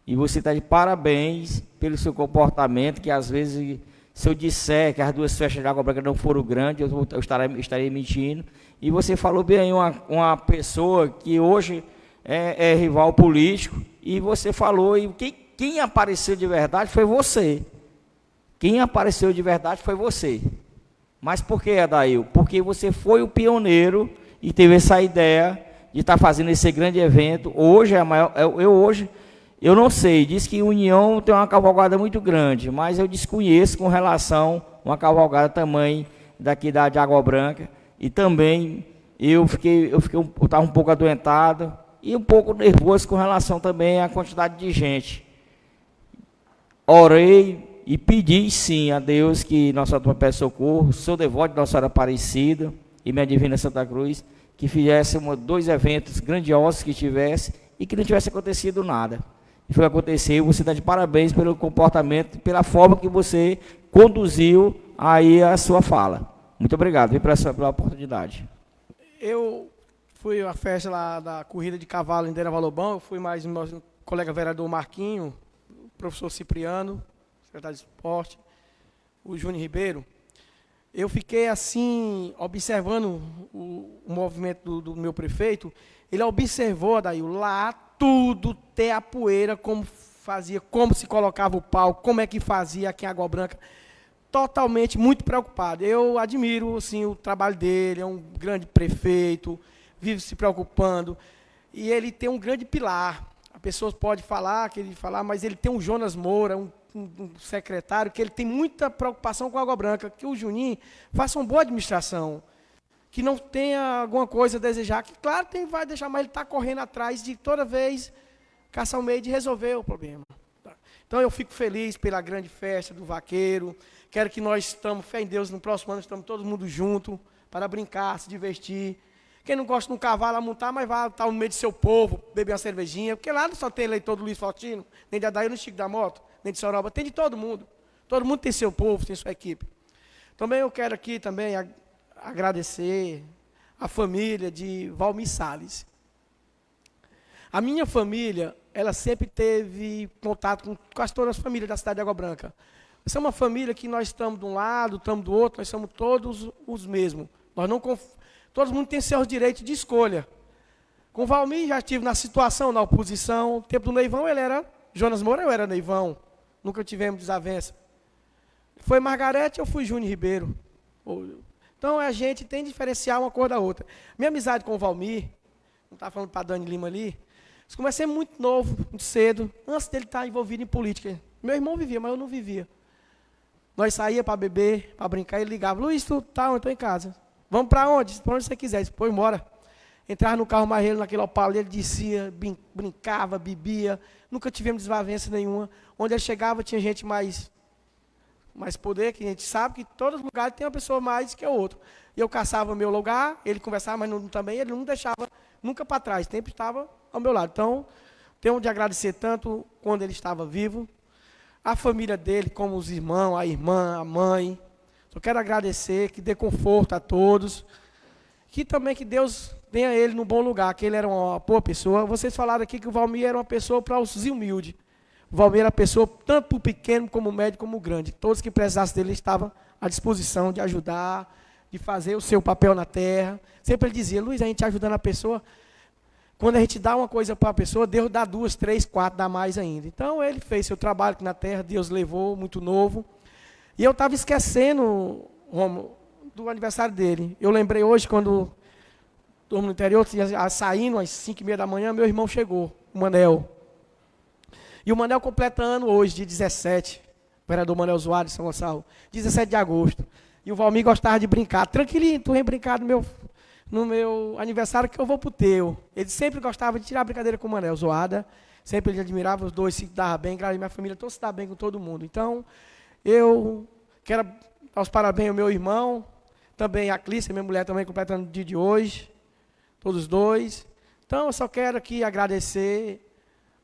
e você está de parabéns pelo seu comportamento, que às vezes, se eu disser que as duas festas de Água Branca não foram grandes, eu estarei mentindo. E você falou bem, uma pessoa que hoje é rival político, e você falou, e quem apareceu de verdade foi você. Quem apareceu de verdade foi você. Mas por que, Adail? Porque você foi o pioneiro e teve essa ideia de estar fazendo esse grande evento. Hoje é a maior. Eu não sei, diz que União tem uma cavalgada muito grande, mas eu desconheço com relação a uma cavalgada também daqui de Água Branca. E também eu estava um pouco adoentado e um pouco nervoso com relação também à quantidade de gente. Orei e pedir sim a Deus que Nossa Senhora do Perpétuo Socorro, sou devoto de Nossa Senhora Aparecida e minha Divina Santa Cruz, que fizesse dois eventos grandiosos que tivesse e que não tivesse acontecido nada. E foi acontecer, você está de parabéns pelo comportamento, pela forma que você conduziu aí a sua fala. Muito obrigado pela oportunidade. Eu fui à festa lá da corrida de cavalo em Deira Valobão, eu fui mais o meu colega vereador Marquinho, o professor Cipriano, secretário de esporte, o Júnior Ribeiro. Eu fiquei assim, observando o movimento do meu prefeito. Ele observou, Adail, lá tudo, até a poeira, como fazia, como se colocava o pau, como é que fazia aqui em Água Branca. Totalmente, muito preocupado. Eu admiro assim, o trabalho dele, é um grande prefeito, vive se preocupando. E ele tem um grande pilar. A pessoa pode falar, mas ele tem um Jonas Moura, um secretário, que ele tem muita preocupação com a Água Branca, que o Juninho faça uma boa administração, que não tenha alguma coisa a desejar, que claro vai deixar, mas ele está correndo atrás de toda vez caçar um meio de resolver o problema. Então eu fico feliz pela grande festa do vaqueiro, quero que nós estamos, fé em Deus, no próximo ano estamos todo mundo junto, para brincar, se divertir. Quem não gosta de um cavalo a montar, mas vai estar no meio do seu povo, beber uma cervejinha, porque lá não só tem eleitor do Luiz Fortino, nem de Adair, nem Chico da Moto, nem de Soroba, tem de todo mundo. Todo mundo tem seu povo, tem sua equipe. Também eu quero aqui também agradecer a família de Valmir Salles. A minha família, ela sempre teve contato com quase todas as famílias da cidade de Água Branca. Essa é uma família que nós estamos de um lado, estamos do outro, nós somos todos os mesmos. Todo mundo tem seus direitos de escolha. Com o Valmir já estive na situação, na oposição. No tempo do Neivão ele era Jonas Moura, eu era Neivão. Nunca tivemos desavença. Foi Margarete, eu fui Júnior Ribeiro. Então a gente tem que diferenciar uma cor da outra. Minha amizade com o Valmir, não estava falando para a Dani Lima ali, eu comecei muito novo, muito cedo, antes dele estar envolvido em política. Meu irmão vivia, mas eu não vivia. Nós saíamos para beber, para brincar, ele ligava, Luiz, tu tá onde? Estou em casa. Vamos para onde? Para onde você quiser. Depois bora. Entrava no carro mais ele, naquele Opala, ele descia, brincava, bebia. Nunca tivemos desavença nenhuma. Onde ele chegava tinha gente mais poder, que a gente sabe que em todos os lugares tem uma pessoa mais que o outro. E eu caçava o meu lugar, ele conversava, mas também ele não deixava nunca para trás, sempre estava ao meu lado. Então, tenho de agradecer tanto quando ele estava vivo, a família dele, como os irmãos, a irmã, a mãe. Só quero agradecer, que dê conforto a todos, que também que Deus tenha ele no bom lugar, que ele era uma boa pessoa. Vocês falaram aqui que o Valmir era uma pessoa para os humildes. O Valmir era uma pessoa tanto para o pequeno, como o médio, como o grande. Todos que precisassem dele estavam à disposição de ajudar, de fazer o seu papel na terra. Sempre ele dizia, Luiz, a gente ajudando a pessoa, quando a gente dá uma coisa para a pessoa, Deus dá 2, 3, 4, dá mais ainda. Então ele fez seu trabalho aqui na terra, Deus levou, muito novo. E eu estava esquecendo, Romo, do aniversário dele. Eu lembrei hoje, quando estou no interior, saindo às 5h30 da manhã, meu irmão chegou, o Manel. E o Manel completa ano hoje, dia 17, o vereador Manel Zoar de São Gonçalo, 17 de agosto. E o Valmir gostava de brincar. Tranquilinho, tu vem brincar no meu aniversário que eu vou pro teu. Ele sempre gostava de tirar brincadeira com o Manel Zoada. Sempre ele admirava, os dois se davam bem, graças a minha família todos se dá bem com todo mundo. Então, eu quero dar os parabéns ao meu irmão, também a Clícia, minha mulher também completando o dia de hoje, todos dois. Então, eu só quero aqui agradecer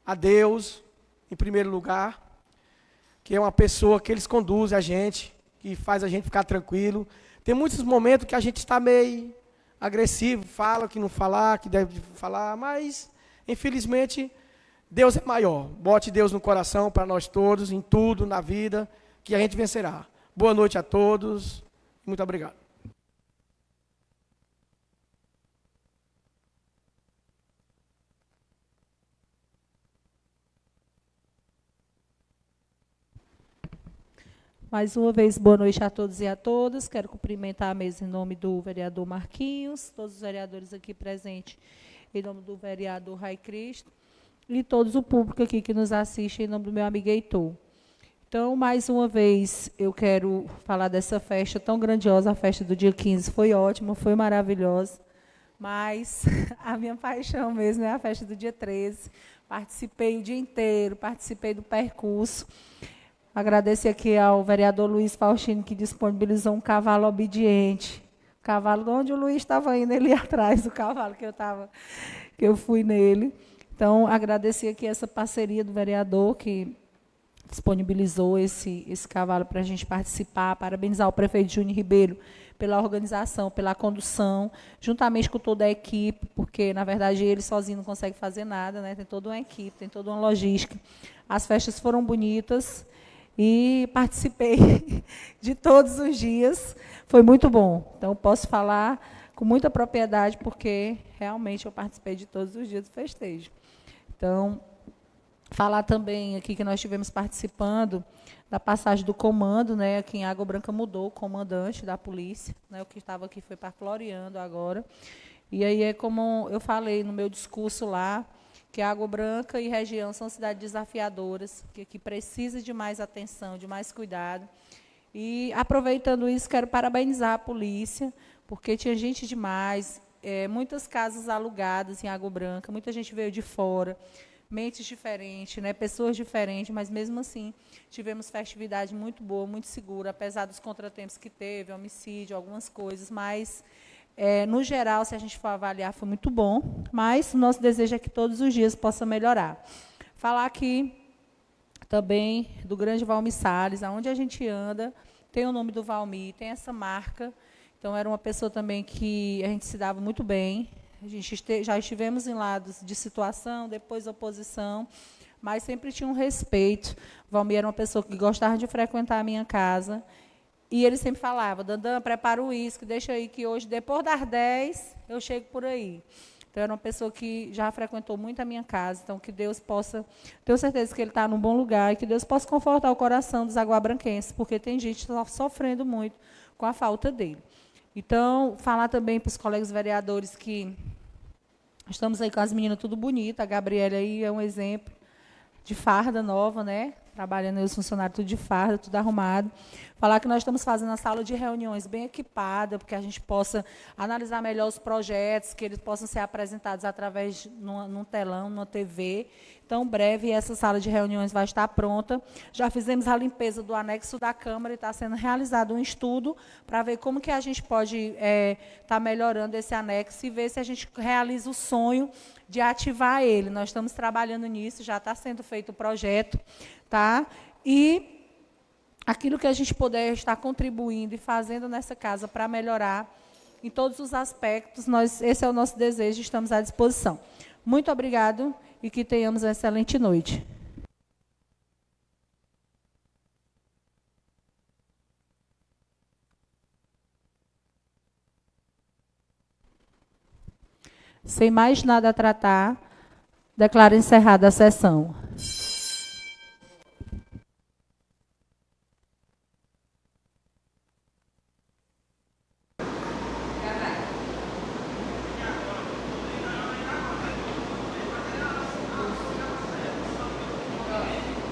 a Deus, em primeiro lugar, que é uma pessoa que eles conduzem a gente, que faz a gente ficar tranquilo. Tem muitos momentos que a gente está meio agressivo, fala que não falar, que deve falar, mas, infelizmente, Deus é maior. Bote Deus no coração para nós todos, em tudo, na vida, que a gente vencerá. Boa noite a todos. Muito obrigado. Mais uma vez, boa noite a todos e a todas. Quero cumprimentar a mesa em nome do vereador Marquinhos, todos os vereadores aqui presentes, em nome do vereador Rai Cristo, e todos o público aqui que nos assiste, em nome do meu amigo Heitor. Então, mais uma vez, eu quero falar dessa festa tão grandiosa. A festa do dia 15 foi ótima, foi maravilhosa, mas a minha paixão mesmo é a festa do dia 13. Participei o dia inteiro, participei do percurso. Agradecer aqui ao vereador Luiz Faustino, que disponibilizou um cavalo obediente. O cavalo onde o Luiz estava indo, ele ia atrás do cavalo que eu fui nele. Então, agradecer aqui essa parceria do vereador, que disponibilizou esse cavalo para a gente participar. Parabenizar o prefeito Júnior Ribeiro pela organização, pela condução, juntamente com toda a equipe, porque, na verdade, ele sozinho não consegue fazer nada, né? Tem toda uma equipe, tem toda uma logística. As festas foram bonitas e participei de todos os dias. Foi muito bom. Então, posso falar com muita propriedade, porque realmente eu participei de todos os dias do festejo. Então, falar também aqui que nós estivemos participando da passagem do comando, né? Aqui em Água Branca mudou o comandante da polícia, né? O que estava aqui foi para Floriano agora. E aí é como eu falei no meu discurso lá, que Água Branca e região são cidades desafiadoras, que precisa de mais atenção, de mais cuidado. E, aproveitando isso, quero parabenizar a polícia, porque tinha gente demais, muitas casas alugadas em Água Branca, muita gente veio de fora, mentes diferentes, né, pessoas diferentes, mas, mesmo assim, tivemos festividade muito boa, muito segura, apesar dos contratempos que teve, homicídio, algumas coisas, mas, no geral, se a gente for avaliar, foi muito bom, mas o nosso desejo é que todos os dias possa melhorar. Falar aqui também do grande Valmir Salles, aonde a gente anda, tem o nome do Valmir, tem essa marca. Então, era uma pessoa também que a gente se dava muito bem. A gente já estivemos em lados de situação, depois oposição, mas sempre tinha um respeito. O Valmir era uma pessoa que gostava de frequentar a minha casa. E ele sempre falava: Dandan, prepara o uísque, deixa aí que hoje, depois das 10, eu chego por aí. Então, era uma pessoa que já frequentou muito a minha casa. Então, que Deus possa... Tenho certeza que ele está num bom lugar e que Deus possa confortar o coração dos aguabranquenses, porque tem gente sofrendo muito com a falta dele. Então, falar também para os colegas vereadores que estamos aí com as meninas tudo bonito. A Gabriela aí é um exemplo de farda nova, né? Trabalhando aí os funcionários tudo de farda, tudo arrumado. Falar que nós estamos fazendo a sala de reuniões bem equipada, porque a gente possa analisar melhor os projetos, que eles possam ser apresentados através num telão, numa TV. Então, breve, essa sala de reuniões vai estar pronta. Já fizemos a limpeza do anexo da Câmara e está sendo realizado um estudo para ver como que a gente pode estar melhorando esse anexo e ver se a gente realiza o sonho de ativar ele. Nós estamos trabalhando nisso, já está sendo feito o projeto, tá? E aquilo que a gente puder estar contribuindo e fazendo nessa casa para melhorar em todos os aspectos, esse é o nosso desejo, estamos à disposição. Muito obrigado e que tenhamos uma excelente noite. Sem mais nada a tratar, declaro encerrada a sessão.